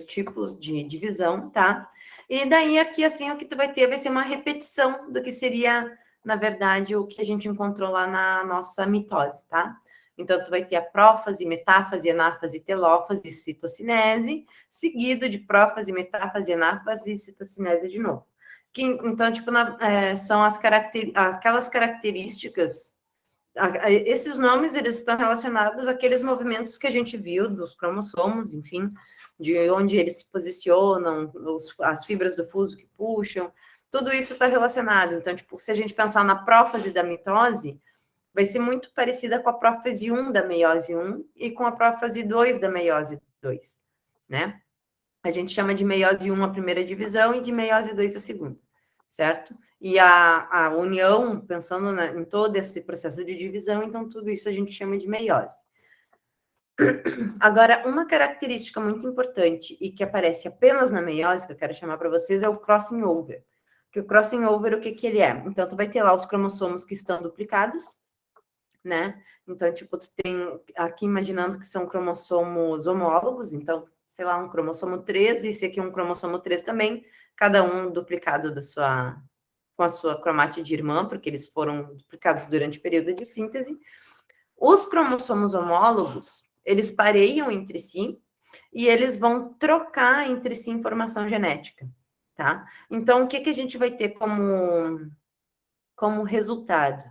tipos de divisão, tá? E daí, aqui, assim, o que tu vai ter vai ser uma repetição do que seria, na verdade, o que a gente encontrou lá na nossa mitose, tá? Então, tu vai ter a prófase, metáfase, anáfase, telófase, citocinese, seguido de prófase, metáfase, anáfase e citocinese de novo. Então, tipo, são aquelas características. Esses nomes, eles estão relacionados àqueles movimentos que a gente viu dos cromossomos, enfim, de onde eles se posicionam, as fibras do fuso que puxam, tudo isso está relacionado. Então, tipo, se a gente pensar na prófase da mitose, vai ser muito parecida com a prófase 1 da meiose 1 e com a prófase 2 da meiose 2, né? A gente chama de meiose 1 a primeira divisão e de meiose 2 a segunda. certo? E a união, pensando em todo esse processo de divisão, então tudo isso a gente chama de meiose. Agora, uma característica muito importante e que aparece apenas na meiose, que eu quero chamar para vocês, é o crossing over. Que o crossing over, o que que ele é? Então, tu vai ter lá os cromossomos que estão duplicados, né? Então, tipo, tu tem aqui, imaginando que são cromossomos homólogos, então, sei lá, um cromossomo 3 e esse aqui é um cromossomo 3 também, cada um duplicado com a sua cromátide irmã, porque eles foram duplicados durante o período de síntese. Os cromossomos homólogos, eles pareiam entre si e eles vão trocar entre si informação genética, tá? Então, o que que a gente vai ter como resultado?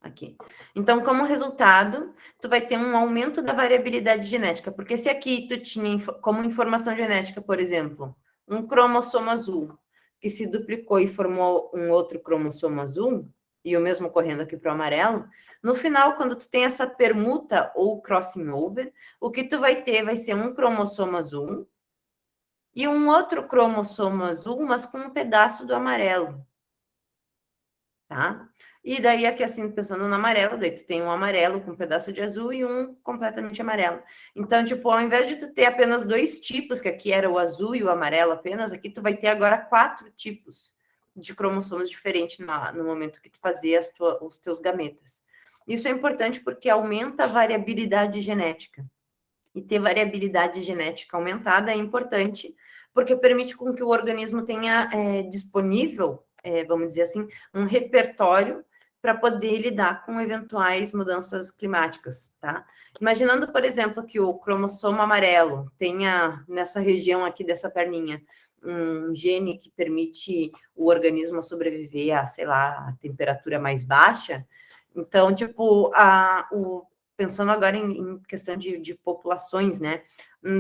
Aqui. Então, como resultado, tu vai ter um aumento da variabilidade genética, porque se aqui tu tinha como informação genética, por exemplo, um cromossomo azul, que se duplicou e formou um outro cromossomo azul, e o mesmo correndo aqui para o amarelo, no final, quando tu tem essa permuta ou crossing over, o que tu vai ter vai ser um cromossomo azul e um outro cromossomo azul, mas com um pedaço do amarelo. Tá? E daí aqui assim, pensando no amarelo, daí tu tem um amarelo com um pedaço de azul e um completamente amarelo. Então, tipo, ao invés de tu ter apenas 2 tipos, que aqui era o azul e o amarelo apenas, aqui tu vai ter agora 4 tipos de cromossomos diferentes no momento que tu fazia os teus gametas. Isso é importante porque aumenta a variabilidade genética. E ter variabilidade genética aumentada é importante, porque permite com que o organismo tenha disponível, vamos dizer assim, um repertório para poder lidar com eventuais mudanças climáticas, tá? Imaginando, por exemplo, que o cromossomo amarelo tenha nessa região aqui dessa perninha um gene que permite o organismo sobreviver a, sei lá, a temperatura mais baixa. Então, tipo, pensando agora em questão de populações, né?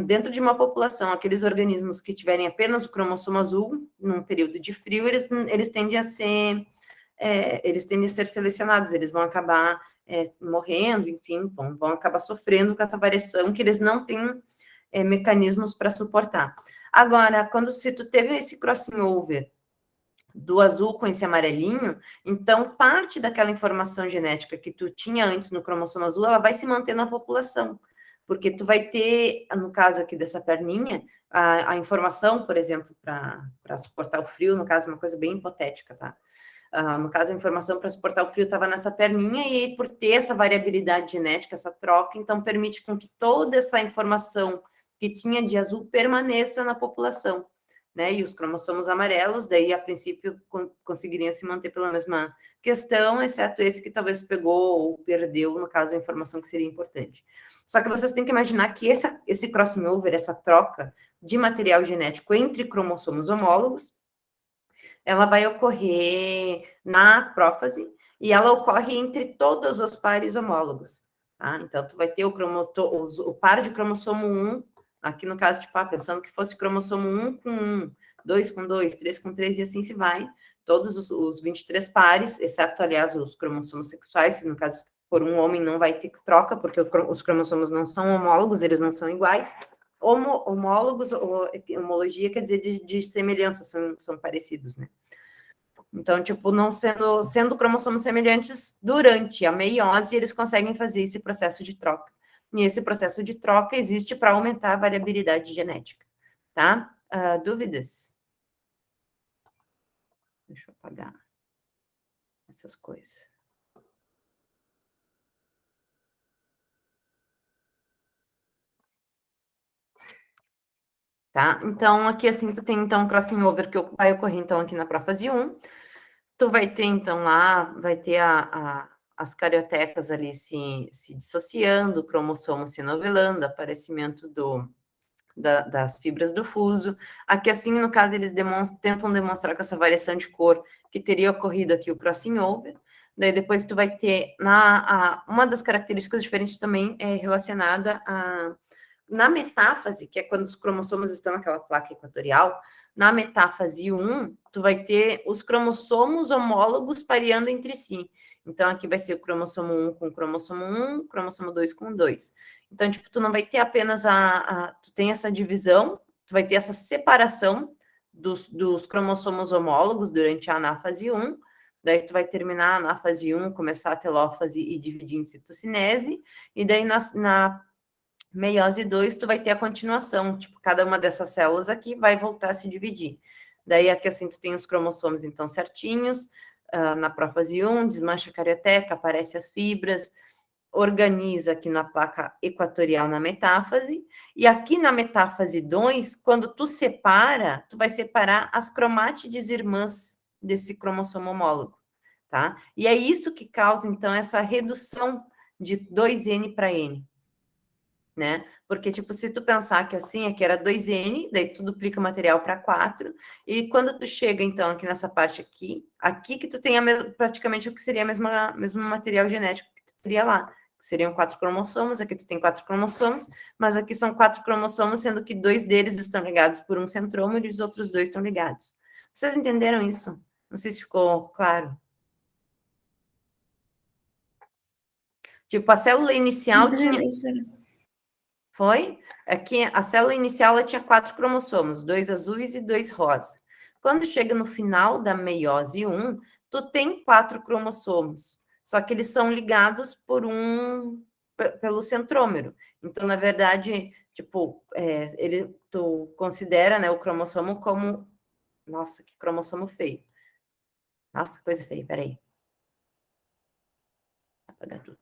Dentro de uma população, aqueles organismos que tiverem apenas o cromossomo azul, num período de frio, eles tendem a ser selecionados, eles vão acabar morrendo, enfim, vão acabar sofrendo com essa variação que eles não têm mecanismos para suportar. Agora, se tu teve esse crossing over do azul com esse amarelinho, então parte daquela informação genética que tu tinha antes no cromossomo azul, ela vai se manter na população, porque tu vai ter, no caso aqui dessa perninha, a informação, por exemplo, para suportar o frio, no caso, uma coisa bem hipotética, tá? No caso, a informação para suportar o frio estava nessa perninha, e por ter essa variabilidade genética, essa troca, então permite com que toda essa informação que tinha de azul permaneça na população, né? E os cromossomos amarelos, daí, a princípio, conseguiriam se manter pela mesma questão, exceto esse que talvez pegou ou perdeu, no caso, a informação que seria importante. Só que vocês têm que imaginar que esse crossing over, essa troca de material genético entre cromossomos homólogos, ela vai ocorrer na prófase e ela ocorre entre todos os pares homólogos, tá? Então, tu vai ter o par de cromossomo 1, aqui no caso, tipo, pensando que fosse cromossomo 1 com 1, 2 com 2, 3 com 3, e assim se vai, todos os 23 pares, exceto, aliás, os cromossomos sexuais, se no caso for um homem não vai ter troca, porque os cromossomos não são homólogos, eles não são iguais. Homólogos, homologia quer dizer de semelhança, são parecidos, né? Então, tipo, não sendo cromossomos semelhantes durante a meiose, eles conseguem fazer esse processo de troca. E esse processo de troca existe para aumentar a variabilidade genética, tá? Dúvidas? Deixa eu apagar essas coisas. Tá? Então, aqui, assim, tu tem, então, o crossing over que vai ocorrer, então, aqui na prófase 1. Tu vai ter, então, lá, vai ter as cariotecas ali se dissociando, o cromossomo se novelando, aparecimento das fibras do fuso. Aqui, assim, no caso, eles tentam demonstrar com essa variação de cor que teria ocorrido aqui o crossing over. Daí, depois, tu vai ter, uma das características diferentes também é relacionada na metáfase, que é quando os cromossomos estão naquela placa equatorial. Na metáfase 1, tu vai ter os cromossomos homólogos pareando entre si. Então, aqui vai ser o cromossomo 1 com o cromossomo 1, cromossomo 2 com 2. Então, tipo, tu não vai ter apenas tu tem essa divisão, tu vai ter essa separação dos cromossomos homólogos durante a anáfase 1, daí tu vai terminar a anáfase 1, começar a telófase e dividir em citocinese, e daí na meiose 2, tu vai ter a continuação, tipo, cada uma dessas células aqui vai voltar a se dividir. Daí aqui, assim, tu tem os cromossomos, então, certinhos, na prófase 1, desmancha a carioteca, aparecem as fibras, organiza aqui na placa equatorial na metáfase, e aqui na metáfase 2, quando tu separa, tu vai separar as cromátides irmãs desse cromossomo homólogo, tá? E é isso que causa, então, essa redução de 2N para N, né? Porque, tipo, se tu pensar que assim, aqui era 2N, daí tu duplica o material para 4, e quando tu chega, então, aqui nessa parte aqui que tu tem praticamente o que seria a mesmo material genético que tu teria lá, que seriam 4 cromossomos, aqui tu tem 4 cromossomos, mas aqui são 4 cromossomos, sendo que 2 deles estão ligados por um centrômero e os outros 2 estão ligados. Vocês entenderam isso? Não sei se ficou claro. Tipo, a célula inicial tinha... Foi? Aqui, a célula inicial ela tinha 4 cromossomos, 2 azuis e 2 rosa. Quando chega no final da meiose 1, tu tem 4 cromossomos, só que eles são ligados pelo centrômero. Então, na verdade, tipo, tu considera, né, o cromossomo como... Nossa, que cromossomo feio. Nossa, coisa feia, peraí. Vou apagar tudo.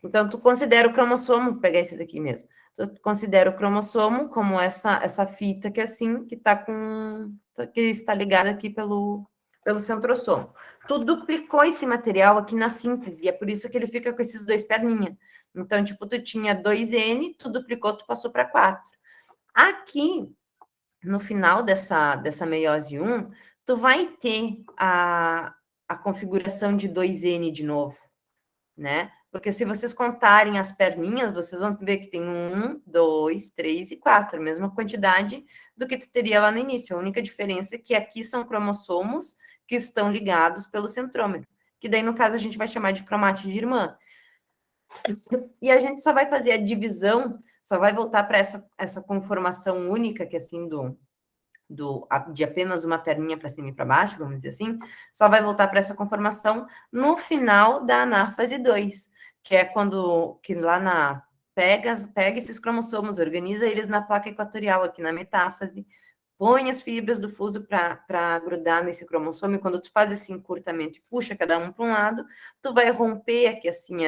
Então, tu considera o cromossomo, vou pegar esse daqui mesmo. Tu considera o cromossomo como essa fita que é assim, que está ligada aqui pelo centrosomo. Tu duplicou esse material aqui na síntese, e é por isso que ele fica com esses 2 perninhas. Então, tipo, tu tinha 2N, tu duplicou, tu passou para 4. Aqui, no final dessa meiose 1, tu vai ter a configuração de 2N de novo, né? Porque se vocês contarem as perninhas, vocês vão ver que tem 1, 2, 3 e 4, a mesma quantidade do que tu teria lá no início. A única diferença é que aqui são cromossomos que estão ligados pelo centrômero, que daí, no caso, a gente vai chamar de cromátide irmã. E a gente só vai fazer a divisão, só vai voltar para essa conformação única, que é assim, de apenas uma perninha para cima e para baixo, vamos dizer assim, só vai voltar para essa conformação no final da anáfase 2, que é quando que lá pega esses cromossomos, organiza eles na placa equatorial, aqui na metáfase, põe as fibras do fuso para grudar nesse cromossomo, e quando tu faz esse encurtamento e puxa cada um para um lado, tu vai romper aqui assim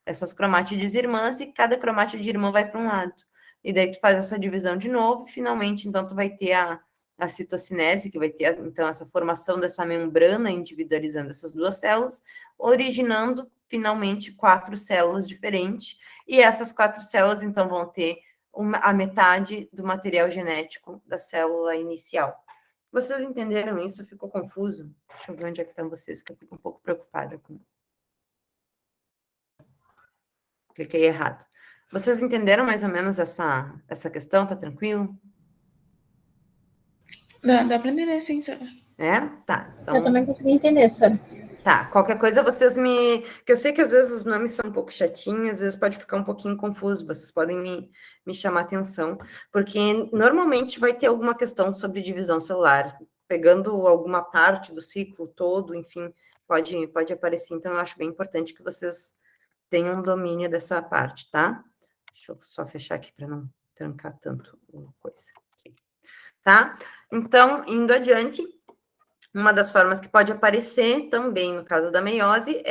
essas cromátides irmãs, e cada cromátide irmã vai para um lado. E daí tu faz essa divisão de novo, e finalmente, então, tu vai ter a citocinese, que vai ter, então, essa formação dessa membrana individualizando essas 2 células, originando, finalmente, 4 células diferentes, e essas 4 células, então, vão ter a metade do material genético da célula inicial. Vocês entenderam isso? Ficou confuso? Deixa eu ver onde é que estão vocês, que eu fico um pouco preocupada com... Cliquei errado. Vocês entenderam mais ou menos essa questão? Tá tranquilo? Dá para entender, sim, senhora. É? Tá. Então... Eu também consegui entender, senhora. Tá, qualquer coisa vocês que eu sei que às vezes os nomes são um pouco chatinhos, às vezes pode ficar um pouquinho confuso, vocês podem me chamar atenção, porque normalmente vai ter alguma questão sobre divisão celular, pegando alguma parte do ciclo todo, enfim, pode aparecer, então eu acho bem importante que vocês tenham domínio dessa parte, tá? Deixa eu só fechar aqui para não trancar tanto uma coisa. Tá? Então, indo adiante, uma das formas que pode aparecer também no caso da meiose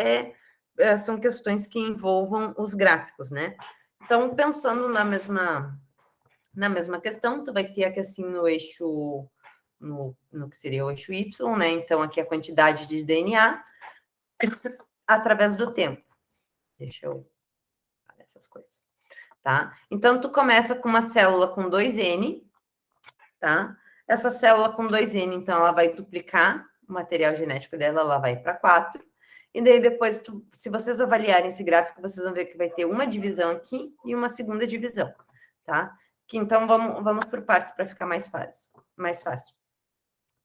são questões que envolvam os gráficos, né? Então, pensando na mesma questão, tu vai ter aqui assim no eixo, no que seria o eixo Y, né? Então, aqui a quantidade de DNA através do tempo. Deixa eu falar essas coisas, tá? Então, tu começa com uma célula com 2N, tá? Essa célula com 2N, então, ela vai duplicar o material genético dela, ela vai para 4. E daí, depois, se vocês avaliarem esse gráfico, vocês vão ver que vai ter uma divisão aqui e uma segunda divisão, tá? Que, então, vamos por partes para ficar mais fácil.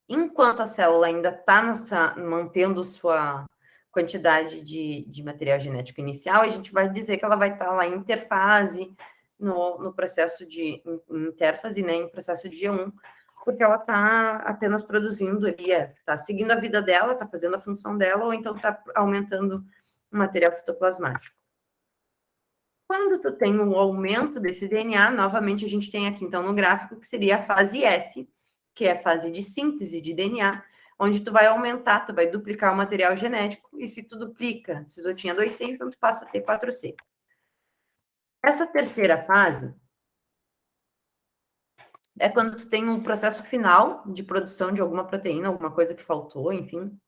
Enquanto a célula ainda está mantendo sua quantidade de material genético inicial, a gente vai dizer que ela vai estar lá em interfase, no processo de interfase, né, em processo de G1, porque ela está apenas produzindo ali, está seguindo a vida dela, está fazendo a função dela, ou então está aumentando o material citoplasmático. Quando tu tem um aumento desse DNA, novamente a gente tem aqui, então, no gráfico, que seria a fase S, que é a fase de síntese de DNA, onde tu vai aumentar, tu vai duplicar o material genético, e se tu duplica, se tu tinha 2C, então tu passa a ter 4C. Essa terceira fase é quando tu tem um processo final de produção de alguma proteína, alguma coisa que faltou, enfim,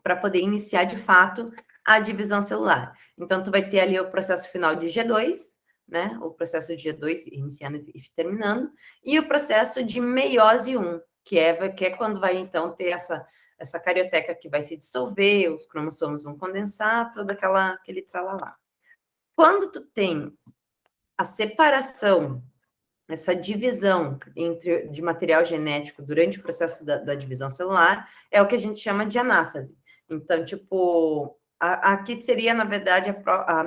para poder iniciar, de fato, a divisão celular. Então, tu vai ter ali o processo final de G2, né? O processo de G2 iniciando e terminando, e o processo de meiose 1, que é quando vai, então, ter essa carioteca que vai se dissolver, os cromossomos vão condensar, todo aquele tralalá. Quando tu tem a separação, essa divisão de material genético durante o processo da divisão celular, é o que a gente chama de anáfase. Então, tipo, aqui seria, na verdade,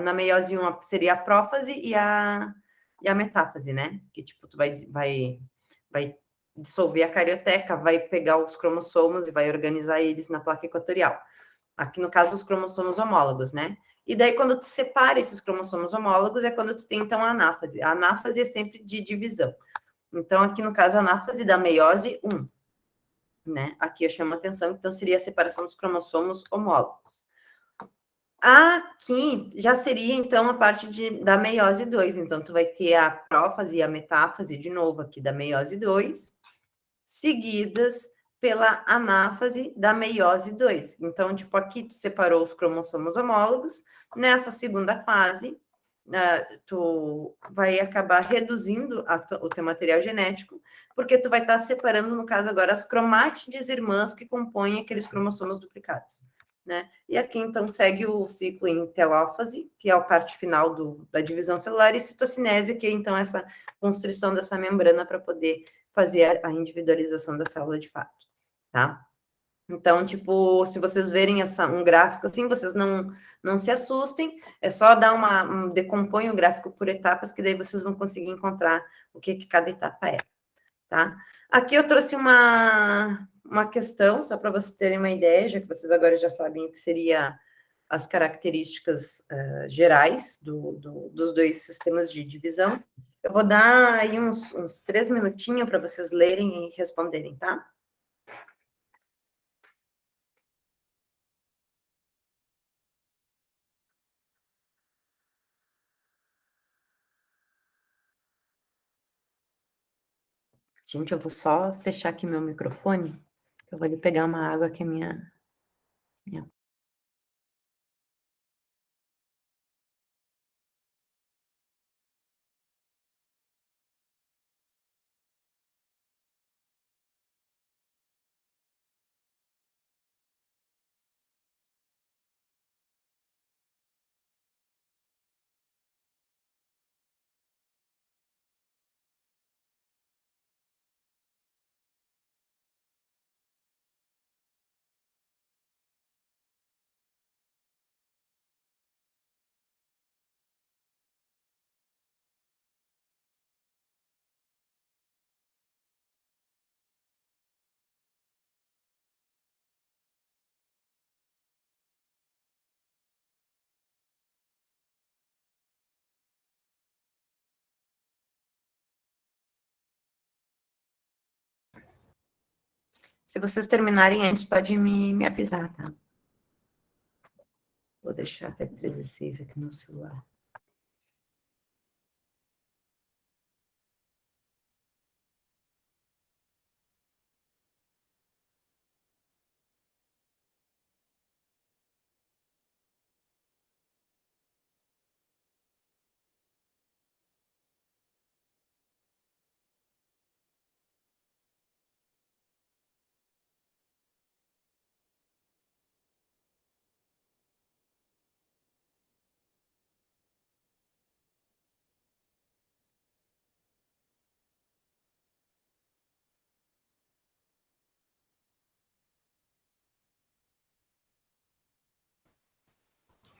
na meiose 1 seria a prófase e a metáfase, né? Que, tipo, tu vai dissolver a carioteca, vai pegar os cromossomos e vai organizar eles na placa equatorial. Aqui, no caso, os cromossomos homólogos, né? E daí, quando tu separa esses cromossomos homólogos, é quando tu tem, então, a anáfase. A anáfase é sempre de divisão. Então, aqui, no caso, a anáfase da meiose 1, né? Aqui eu chamo a atenção, então, seria a separação dos cromossomos homólogos. Aqui já seria, então, a parte da meiose 2. Então, tu vai ter a prófase e a metáfase, de novo, aqui da meiose 2, seguidas pela anáfase da meiose 2. Então, tipo, aqui tu separou os cromossomos homólogos. Nessa segunda fase, tu vai acabar reduzindo o teu material genético, porque tu vai estar separando, no caso agora, as cromátides irmãs que compõem aqueles cromossomos duplicados, né? E aqui, então, segue o ciclo em telófase, que é a parte final da divisão celular, e citocinese, que é, então, essa construção dessa membrana para poder fazer a individualização da célula de fato, tá? Então, tipo, se vocês verem um gráfico assim, vocês não se assustem, é só dar decompõe o gráfico por etapas, que daí vocês vão conseguir encontrar o que cada etapa é, tá? Aqui eu trouxe uma questão, só para vocês terem uma ideia, já que vocês agora já sabem o que seria as características gerais dos dois sistemas de divisão. Eu vou dar aí uns 3 minutinhos para vocês lerem e responderem, tá? Gente, eu vou só fechar aqui meu microfone. Eu vou ali pegar uma água que é minha... Se vocês terminarem antes, pode me avisar, tá? Vou deixar até 13h06 aqui no celular.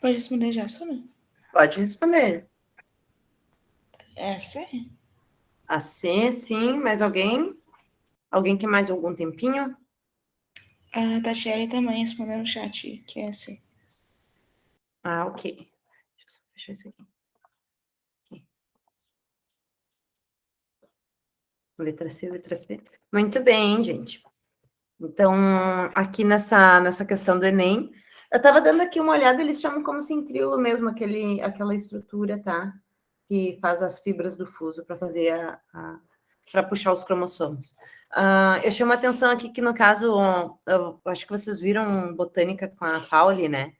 Pode responder já, Sônia? Pode responder. É, sim. Assim, sim, mais alguém? Alguém quer mais algum tempinho? A Tatiele também respondeu no chat, que é assim. Ah, ok. Deixa eu só fechar isso aqui. Letra C, letra C. Muito bem, gente. Então, aqui nessa questão do Enem, eu estava dando aqui uma olhada, eles chamam como centríolo mesmo, aquela estrutura, tá? Que faz as fibras do fuso para fazer para puxar os cromossomos. Eu chamo a atenção aqui que, no caso, eu acho que vocês viram botânica com a Pauli, né?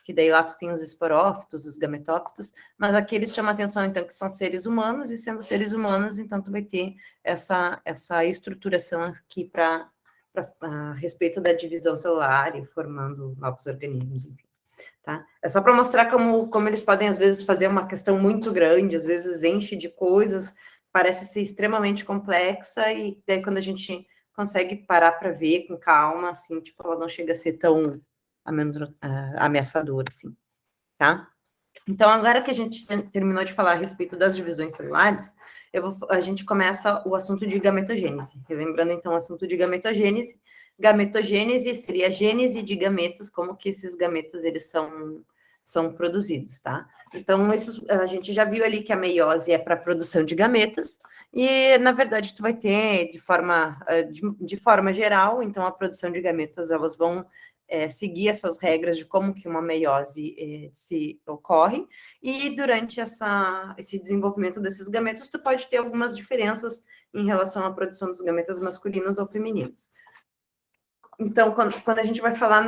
Que daí lá tu tem os esporófitos, os gametófitos, mas aqui eles chamam a atenção, então, que são seres humanos, e sendo seres humanos, então tu vai ter essa estruturação aqui a respeito da divisão celular e formando novos organismos, enfim. Tá? É só para mostrar como eles podem, às vezes, fazer uma questão muito grande, às vezes enche de coisas, parece ser extremamente complexa, e daí quando a gente consegue parar para ver com calma, assim, tipo, ela não chega a ser tão ameaçadora, assim, tá? Então, agora que a gente terminou de falar a respeito das divisões celulares, a gente começa o assunto de gametogênese. Relembrando, então, o assunto de gametogênese. Gametogênese seria a gênese de gametas, como que esses gametas eles são produzidos, tá? Então, a gente já viu ali que a meiose é para a produção de gametas, e, na verdade, tu vai ter, de forma geral, então, a produção de gametas, elas vão seguir essas regras de como que uma meiose se ocorre, e durante esse desenvolvimento desses gametas, tu pode ter algumas diferenças em relação à produção dos gametas masculinos ou femininos. Então, quando a gente vai falar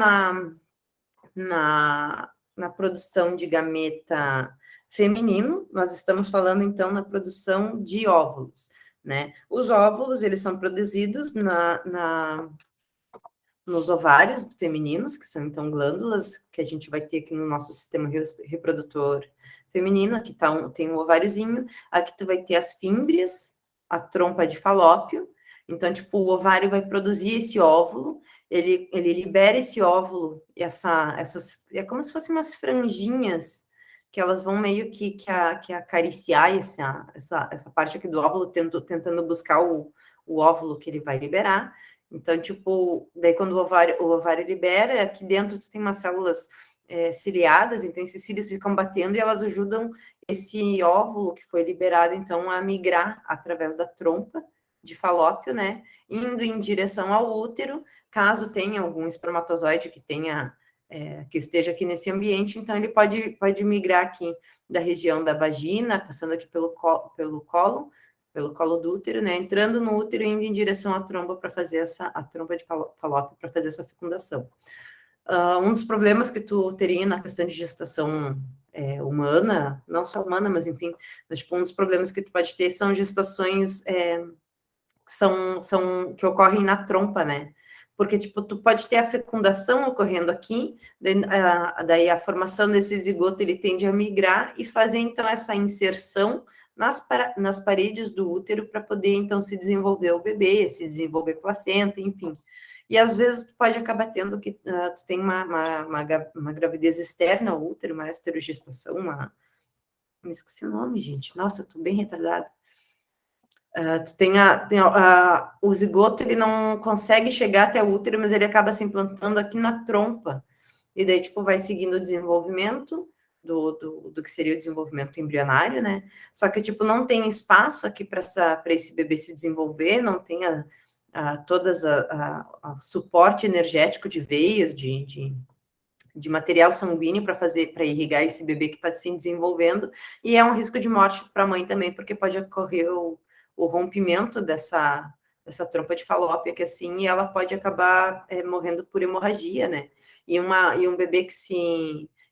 na produção de gameta feminino, nós estamos falando, então, na produção de óvulos, né? Os óvulos, eles são produzidos nos ovários femininos, que são, então, glândulas que a gente vai ter aqui no nosso sistema reprodutor feminino. Aqui tem um ováriozinho, aqui tu vai ter as fímbrias, a trompa de falópio. Então, tipo, o ovário vai produzir esse óvulo, ele libera esse óvulo, e é como se fossem umas franjinhas, que elas vão meio que acariciar essa parte aqui do óvulo, tentando buscar o óvulo que ele vai liberar. Então, tipo, daí quando o ovário libera, aqui dentro tu tem umas células ciliadas, então esses cílios ficam batendo e elas ajudam esse óvulo que foi liberado, então, a migrar através da trompa de falópio, né, indo em direção ao útero. Caso tenha algum espermatozoide que esteja aqui nesse ambiente, então ele pode migrar aqui da região da vagina, passando aqui pelo colo do útero, né, entrando no útero e indo em direção à tromba para fazer a tromba de falópio para fazer essa fecundação. Um dos problemas que tu teria na questão de gestação humana, não só humana, mas enfim, mas, tipo, um dos problemas que tu pode ter são gestações que ocorrem na trompa, né? Porque, tipo, tu pode ter a fecundação ocorrendo aqui, daí a formação desse zigoto, ele tende a migrar e fazer, então, essa inserção nas paredes do útero para poder, então, se desenvolver o bebê, se desenvolver placenta, enfim. E, às vezes, tu pode acabar tendo que tu tem uma gravidez externa ao útero, uma esterogestação, me esqueci o nome, gente. Nossa, eu tô bem retardada. Tu tem o zigoto, ele não consegue chegar até o útero, mas ele acaba se implantando aqui na trompa. E daí, tipo, vai seguindo o desenvolvimento do que seria o desenvolvimento embrionário, né? Só que, tipo, não tem espaço aqui para esse bebê se desenvolver, não tem todas suporte energético de veias, de material sanguíneo para irrigar esse bebê que está se desenvolvendo, e é um risco de morte para a mãe também, porque pode ocorrer o rompimento dessa trompa de falópia, que assim, ela pode acabar morrendo por hemorragia, né? E um bebê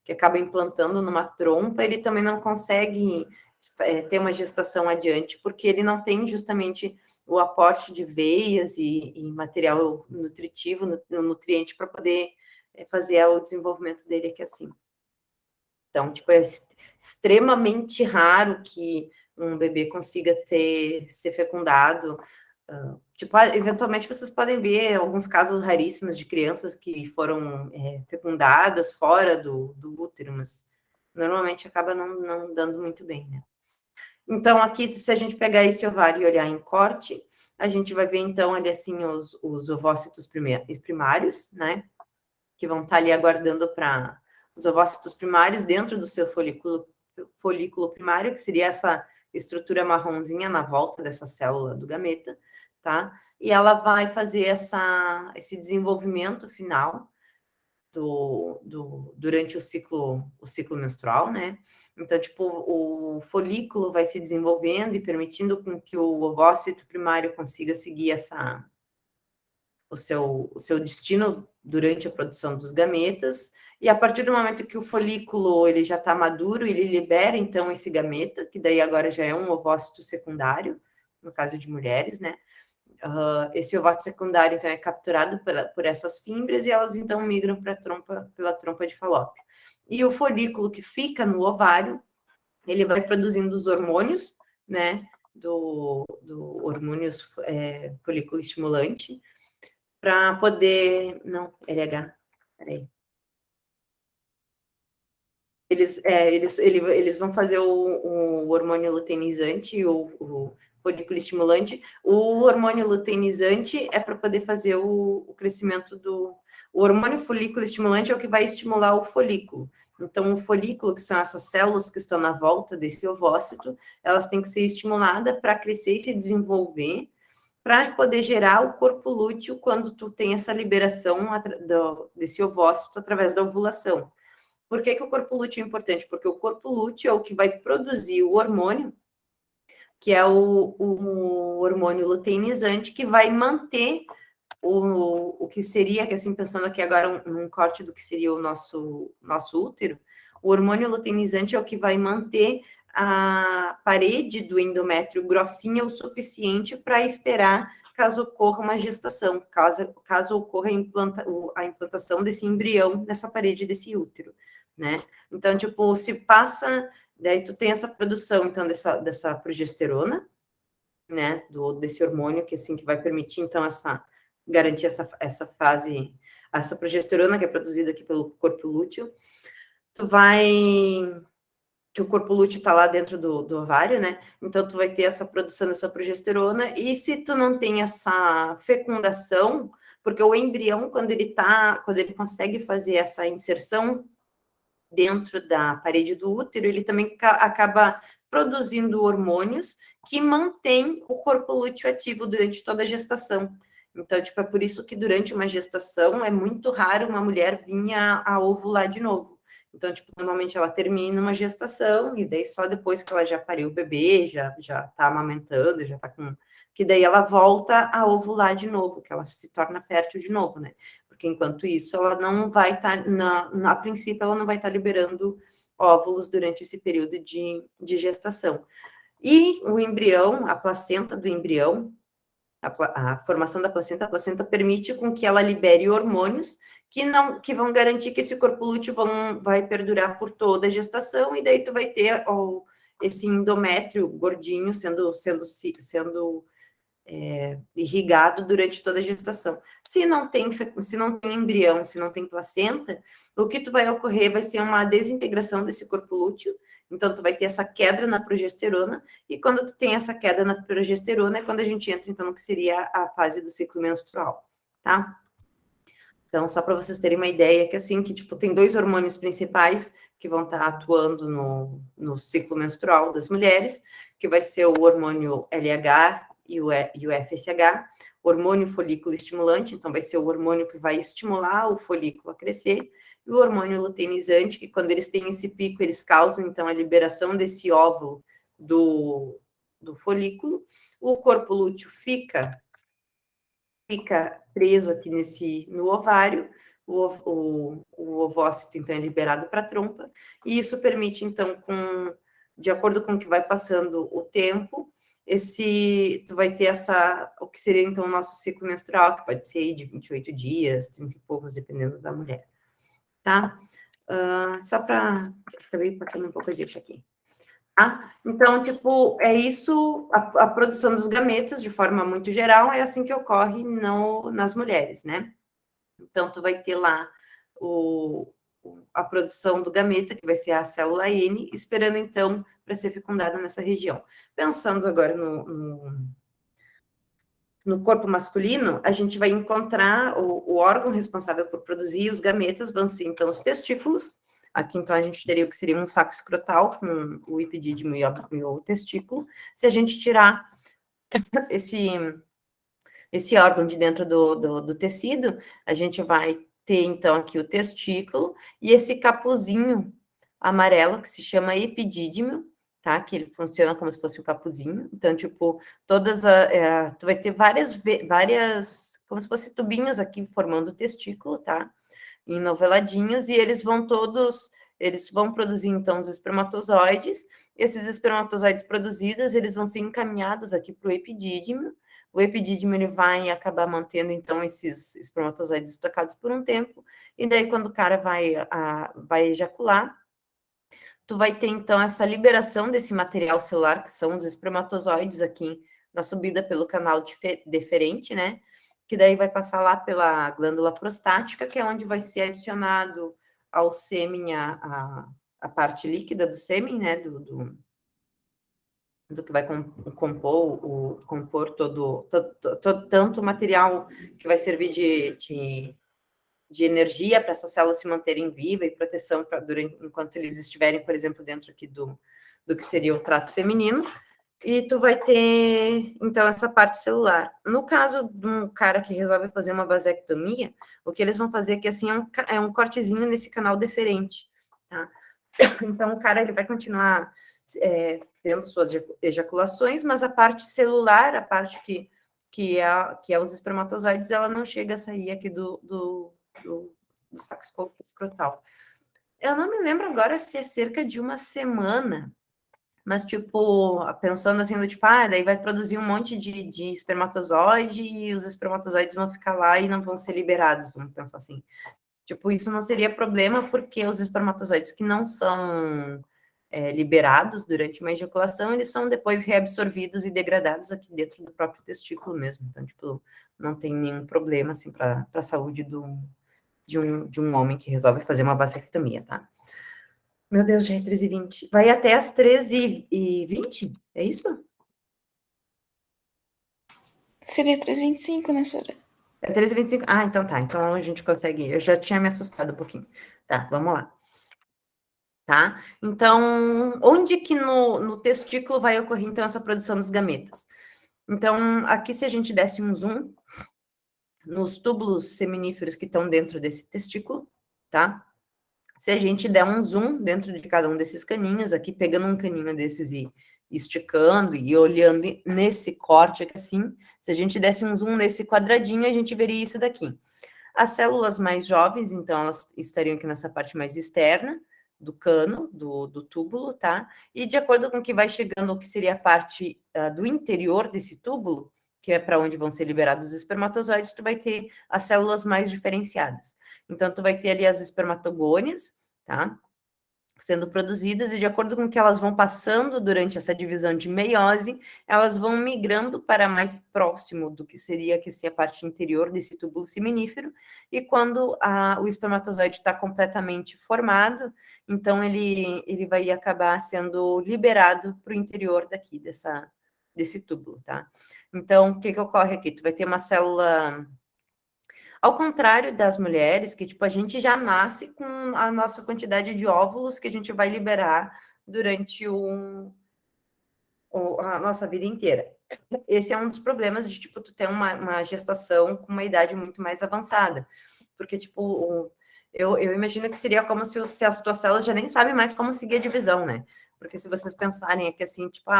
que acaba implantando numa trompa, ele também não consegue ter uma gestação adiante, porque ele não tem justamente o aporte de veias e material nutritivo, nutriente, para poder fazer o desenvolvimento dele aqui assim. Então, tipo, é extremamente raro que um bebê consiga ser fecundado. Tipo, eventualmente vocês podem ver alguns casos raríssimos de crianças que foram fecundadas fora do útero, mas normalmente acaba não dando muito bem, né? Então, aqui, se a gente pegar esse ovário e olhar em corte, a gente vai ver, então, ali, assim, os ovócitos primários, né? Que vão estar ali aguardando para os ovócitos primários dentro do seu folículo primário, que seria essa estrutura marronzinha na volta dessa célula do gameta, tá? E ela vai fazer esse desenvolvimento final durante o ciclo menstrual, né? Então, tipo, o folículo vai se desenvolvendo e permitindo com que o ovócito primário consiga seguir o seu destino durante a produção dos gametas, e a partir do momento que o folículo ele já está maduro, ele libera, então, esse gameta, que daí agora já é um ovócito secundário, no caso de mulheres, né? Esse ovócito secundário, então, é capturado por essas fímbrias e elas, então, migram pela trompa de Falópio. E o folículo que fica no ovário, ele vai produzindo os hormônios, né, do hormônio folículo estimulante, para poder... Não, LH, peraí. Eles vão fazer o hormônio luteinizante, o folículo estimulante. O hormônio luteinizante é para poder fazer o crescimento do... O hormônio folículo estimulante é o que vai estimular o folículo. Então, o folículo, que são essas células que estão na volta desse ovócito, elas têm que ser estimuladas para crescer e se desenvolver, para poder gerar o corpo lúteo quando tu tem essa liberação desse ovócito através da ovulação. Por que o corpo lúteo é importante? Porque o corpo lúteo é o que vai produzir o hormônio, que é o hormônio luteinizante, que vai manter o que seria, que assim, pensando aqui agora num corte do que seria o nosso útero, o hormônio luteinizante é o que vai manter a parede do endométrio grossinha o suficiente para esperar caso ocorra uma gestação, caso ocorra a implantação desse embrião nessa parede desse útero, né? Então, tipo, se passa, daí tu tem essa produção, então, dessa progesterona, né, desse hormônio, que assim, que vai permitir, então, garantir essa fase, essa progesterona que é produzida aqui pelo corpo lúteo, que o corpo lúteo está lá dentro do ovário, né? Então, tu vai ter essa produção dessa progesterona, e se tu não tem essa fecundação, porque o embrião, quando ele consegue fazer essa inserção dentro da parede do útero, ele também acaba produzindo hormônios que mantêm o corpo lúteo ativo durante toda a gestação. Então, tipo, é por isso que durante uma gestação é muito raro uma mulher vir a ovular de novo. Então, tipo, normalmente ela termina uma gestação e daí só depois que ela já pariu o bebê, já tá amamentando, já tá com... que daí ela volta a ovular de novo, que ela se torna fértil de novo, né? Porque enquanto isso, ela não vai estar, a princípio, ela não vai estar liberando óvulos durante esse período de gestação. E o embrião, a placenta do embrião, a formação da placenta, a placenta permite com que ela libere hormônios que vão garantir que esse corpo lúteo vai perdurar por toda a gestação, e daí tu vai ter esse endométrio gordinho sendo irrigado durante toda a gestação. Se não tem embrião, se não tem placenta, o que vai ocorrer vai ser uma desintegração desse corpo lúteo, então tu vai ter essa queda na progesterona, e quando tu tem essa queda na progesterona é quando a gente entra, então, no que seria a fase do ciclo menstrual, tá? Então, só para vocês terem uma ideia, que assim, que tipo, tem 2 hormônios principais que vão estar atuando no ciclo menstrual das mulheres, que vai ser o hormônio LH e o FSH, hormônio folículo estimulante, então vai ser o hormônio que vai estimular o folículo a crescer, e o hormônio luteinizante, que quando eles têm esse pico, eles causam, então, a liberação desse óvulo do folículo, o corpo lúteo fica preso aqui no ovário, o ovócito, então, é liberado para a trompa, e isso permite, então, de acordo com o que vai passando o tempo, tu vai ter o que seria, então, o nosso ciclo menstrual, que pode ser de 28 dias, 30 e poucos, dependendo da mulher, tá? Só para... Acabei passando um pouco disso aqui. Tá? Então, tipo, é isso, a produção dos gametas, de forma muito geral, é assim que ocorre nas mulheres, né? Então, tu vai ter lá o a produção do gameta, que vai ser a célula N, esperando, então, para ser fecundada nessa região. Pensando agora no corpo masculino, a gente vai encontrar o órgão responsável por produzir os gametas, vão ser, então, os testículos. Aqui, então, a gente teria o que seria um saco escrotal, com o epidídimo e o testículo. Se a gente tirar esse órgão de dentro do tecido, a gente vai ter, então, aqui o testículo e esse capuzinho amarelo, que se chama epidídimo, tá? Que ele funciona como se fosse um capuzinho. Então, tipo, tu vai ter várias, como se fosse tubinhos aqui formando o testículo, tá? Enoveladinhos, e eles vão produzir, então, os espermatozoides. Esses espermatozoides produzidos, eles vão ser encaminhados aqui para o epidídimo. O epidídimo, ele vai acabar mantendo, então, esses espermatozoides estocados por um tempo, e daí, quando o cara vai ejacular, tu vai ter, então, essa liberação desse material celular, que são os espermatozoides aqui, na subida pelo canal deferente, né? Que daí vai passar lá pela glândula prostática, que é onde vai ser adicionado ao sêmen a parte líquida do sêmen, né? Do que vai compor todo tanto o material que vai servir de energia para essas células se manterem vivas e proteção enquanto eles estiverem, por exemplo, dentro aqui do que seria o trato feminino. E tu vai ter, então, essa parte celular. No caso de um cara que resolve fazer uma vasectomia, o que eles vão fazer aqui, assim, é um cortezinho nesse canal deferente, tá? Então, o cara, ele vai continuar tendo suas ejaculações, mas a parte celular, a parte que é os espermatozoides, ela não chega a sair aqui do saco escrotal. Eu não me lembro agora se é cerca de uma semana, mas, tipo, pensando assim, tipo, daí vai produzir um monte de espermatozoide e os espermatozoides vão ficar lá e não vão ser liberados, vamos pensar assim. Tipo, isso não seria problema porque os espermatozoides que não são liberados durante uma ejaculação, eles são depois reabsorvidos e degradados aqui dentro do próprio testículo mesmo. Então, tipo, não tem nenhum problema, assim, para a saúde de um homem que resolve fazer uma vasectomia, tá? Meu Deus, já é 13h20. Vai até as 13h20? É isso? Seria 3h25, né, senhora? É 13h25? Ah, então tá. Então a gente consegue. Eu já tinha me assustado um pouquinho. Tá, vamos lá. Tá? Então, onde que no testículo vai ocorrer, então, essa produção dos gametas? Então, aqui, se a gente desse um zoom nos túbulos seminíferos que estão dentro desse testículo, tá? Se a gente der um zoom dentro de cada um desses caninhos, aqui pegando um caninho desses e esticando e olhando nesse corte aqui assim, se a gente desse um zoom nesse quadradinho, a gente veria isso daqui. As células mais jovens, então, elas estariam aqui nessa parte mais externa do cano, do túbulo, tá? E de acordo com o que vai chegando, o que seria a parte do interior desse túbulo, que é para onde vão ser liberados os espermatozoides, tu vai ter as células mais diferenciadas. Então, tu vai ter ali as espermatogônias, tá? Sendo produzidas, e de acordo com que elas vão passando durante essa divisão de meiose, elas vão migrando para mais próximo do que seria a parte interior desse túbulo seminífero, e quando o espermatozoide está completamente formado, então ele vai acabar sendo liberado para o interior daqui, desse túbulo, tá? Então, o que ocorre aqui? Tu vai ter uma célula... Ao contrário das mulheres, que, tipo, a gente já nasce com a nossa quantidade de óvulos que a gente vai liberar durante a nossa vida inteira. Esse é um dos problemas de, tipo, tu ter uma gestação com uma idade muito mais avançada. Porque, tipo, eu imagino que seria como se as tuas células já nem sabem mais como seguir a divisão, né? Porque se vocês pensarem aqui assim, tipo,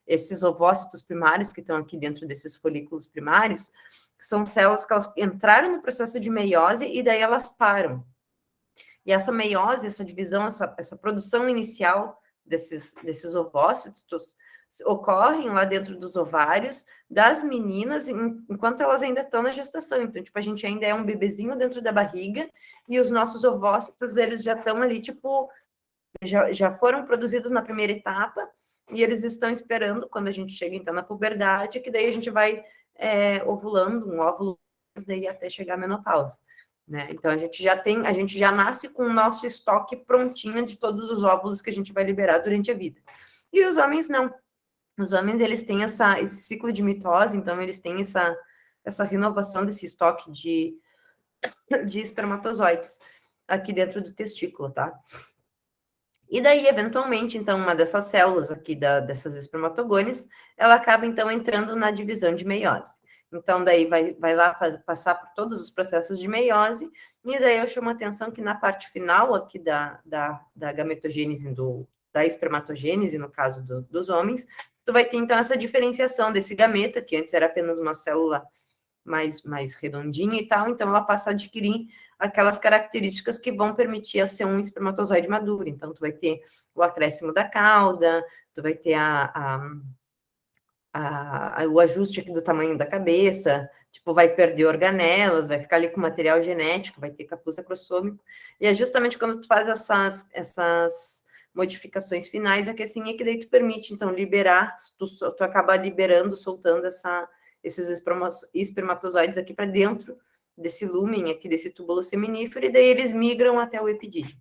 esses ovócitos primários que estão aqui dentro desses folículos primários, são células que elas entraram no processo de meiose e daí elas param. E essa meiose, essa divisão, essa produção inicial desses ovócitos ocorrem lá dentro dos ovários das meninas enquanto elas ainda estão na gestação. Então, tipo, a gente ainda é um bebezinho dentro da barriga e os nossos ovócitos, eles já estão ali, tipo, já foram produzidos na primeira etapa e eles estão esperando quando a gente chega, então, na puberdade, que daí a gente vai ovulando um óvulo daí até chegar à menopausa. né? Então, a gente já nasce com o nosso estoque prontinho de todos os óvulos que a gente vai liberar durante a vida. E os homens não. Os homens, eles têm esse ciclo de mitose, então eles têm essa renovação desse estoque de espermatozoides aqui dentro do testículo, tá? E daí, eventualmente, então, uma dessas células aqui, dessas espermatogônias, ela acaba, então, entrando na divisão de meiose. Então, daí vai lá passar por todos os processos de meiose, e daí eu chamo a atenção que na parte final aqui da gametogênese, da espermatogênese, no caso dos homens, tu vai ter, então, essa diferenciação desse gameta, que antes era apenas uma célula mais redondinha e tal, então ela passa a adquirir aquelas características que vão permitir a ser um espermatozoide maduro. Então, tu vai ter o acréscimo da cauda, tu vai ter o ajuste aqui do tamanho da cabeça, tipo, vai perder organelas, vai ficar ali com material genético, vai ter capuz acrossômico, e é justamente quando tu faz essas modificações finais, é que assim, é que daí tu permite, então, liberar, tu acaba liberando, soltando esses espermatozoides aqui para dentro desse lúmen aqui, desse túbulo seminífero, e daí eles migram até o epidídimo,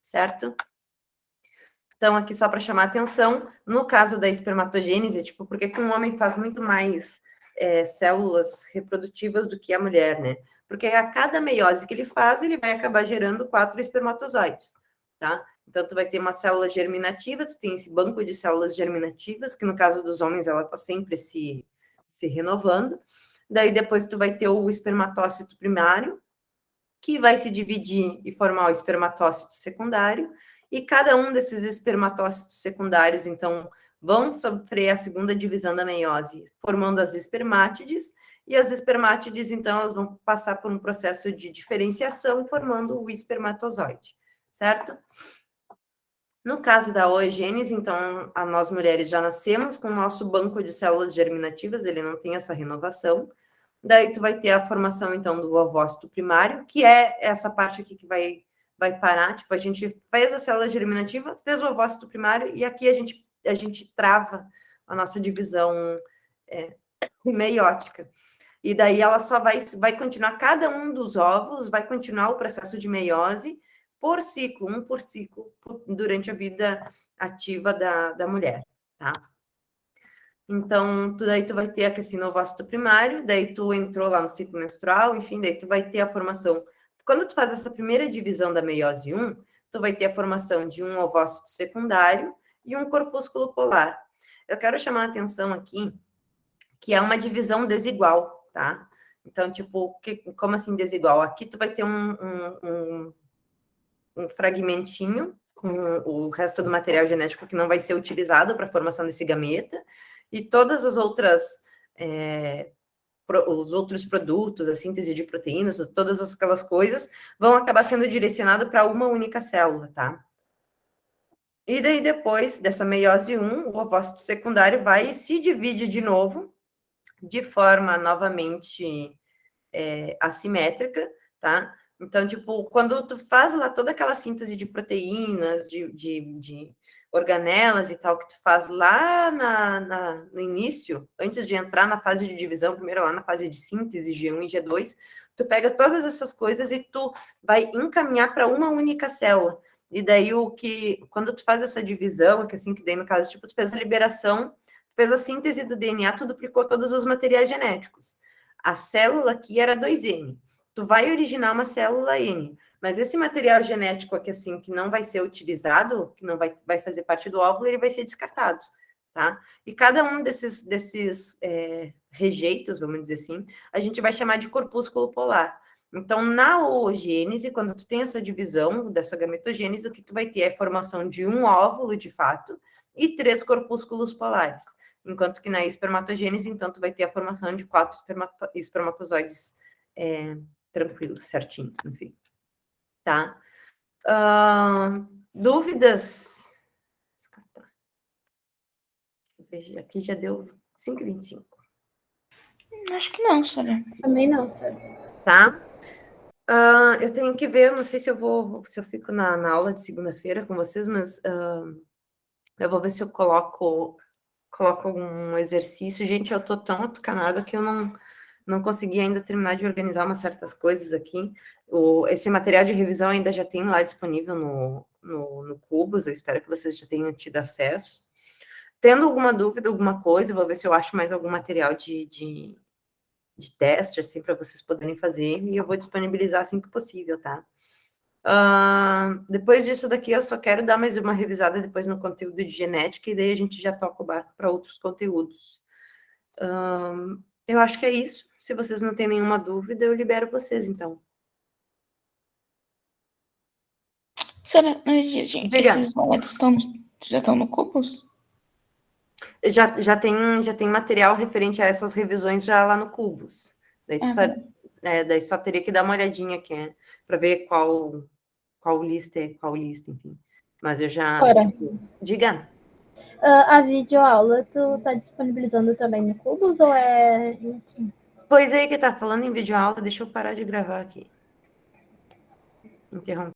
certo? Então, aqui só para chamar a atenção, no caso da espermatogênese, tipo, por que um homem faz muito mais células reprodutivas do que a mulher, né? Porque a cada meiose que ele faz, ele vai acabar gerando 4 espermatozoides, tá? Então, tu vai ter uma célula germinativa, tu tem esse banco de células germinativas, que no caso dos homens, ela tá sempre se renovando. Daí, depois, tu vai ter o espermatócito primário, que vai se dividir e formar o espermatócito secundário, e cada um desses espermatócitos secundários, então, vão sofrer a segunda divisão da meiose, formando as espermátides, e as espermátides, então, elas vão passar por um processo de diferenciação, formando o espermatozoide, certo? No caso da oogênese, então, nós mulheres já nascemos com o nosso banco de células germinativas, ele não tem essa renovação. Daí tu vai ter a formação, então, do ovócito primário, que é essa parte aqui que vai parar. Tipo, a gente fez a célula germinativa, fez o ovócito primário, e aqui a gente trava a nossa divisão meiótica. E daí ela só vai continuar, cada um dos óvulos vai continuar o processo de meiose por ciclo, um por ciclo, durante a vida ativa da mulher, tá? Então, daí tu vai ter aqui no ovócito primário, daí tu entrou lá no ciclo menstrual, enfim, daí tu vai ter a formação. Quando tu faz essa primeira divisão da meiose 1, tu vai ter a formação de um ovócito secundário e um corpúsculo polar. Eu quero chamar a atenção aqui que é uma divisão desigual, tá? Então, tipo, como assim desigual? Aqui tu vai ter um fragmentinho com o resto do material genético que não vai ser utilizado para a formação desse gameta, e todas as outras, os outros produtos, a síntese de proteínas, todas aquelas coisas, vão acabar sendo direcionados para uma única célula, tá? E daí, depois dessa meiose 1, o ovócito secundário vai e se divide de novo, de forma novamente assimétrica, tá? Então, tipo, quando tu faz lá toda aquela síntese de proteínas, de organelas e tal, que tu faz lá no início, antes de entrar na fase de divisão, primeiro lá na fase de síntese, G1 e G2, tu pega todas essas coisas e tu vai encaminhar para uma única célula. E daí, quando tu faz essa divisão, que assim, que daí no caso, tipo, tu fez a liberação, fez a síntese do DNA, tu duplicou todos os materiais genéticos. A célula aqui era 2N. Tu vai originar uma célula N, mas esse material genético aqui, assim, que não vai ser utilizado, que não vai fazer parte do óvulo, ele vai ser descartado, tá? E cada um desses rejeitos, vamos dizer assim, a gente vai chamar de corpúsculo polar. Então, na oogênese, quando tu tem essa divisão dessa gametogênese, o que tu vai ter é a formação de um óvulo, de fato, e 3 corpúsculos polares. Enquanto que na espermatogênese, então, tu vai ter a formação de 4 espermatozoides tranquilos, certinho, enfim. Tá? Dúvidas? Veja, aqui já deu 5h25. Acho que não, Sara. Também não, Sara. Tá? Eu tenho que ver, não sei se eu fico na aula de segunda-feira com vocês, mas eu vou ver se eu coloco algum exercício. Gente, eu tô tão atucanada que eu não consegui ainda terminar de organizar umas certas coisas aqui. Esse material de revisão ainda já tem lá disponível no Cubos, eu espero que vocês já tenham tido acesso. Tendo alguma dúvida, alguma coisa, vou ver se eu acho mais algum material de teste, assim, para vocês poderem fazer, e eu vou disponibilizar assim que possível, tá? Depois disso daqui, eu só quero dar mais uma revisada depois no conteúdo de genética, e daí a gente já toca o barco para outros conteúdos. Eu acho que é isso. Se vocês não têm nenhuma dúvida, eu libero vocês, então. Sara, esses slides já estão no Cubos? Já tem material referente a essas revisões já lá no Cubos. Daí só teria que dar uma olhadinha aqui, para ver qual lista é qual lista, enfim. Mas eu já... Diga. A videoaula, tu tá disponibilizando também no Cubos ou é... Pois é, que tá falando em videoaula, deixa eu parar de gravar aqui. Interromper.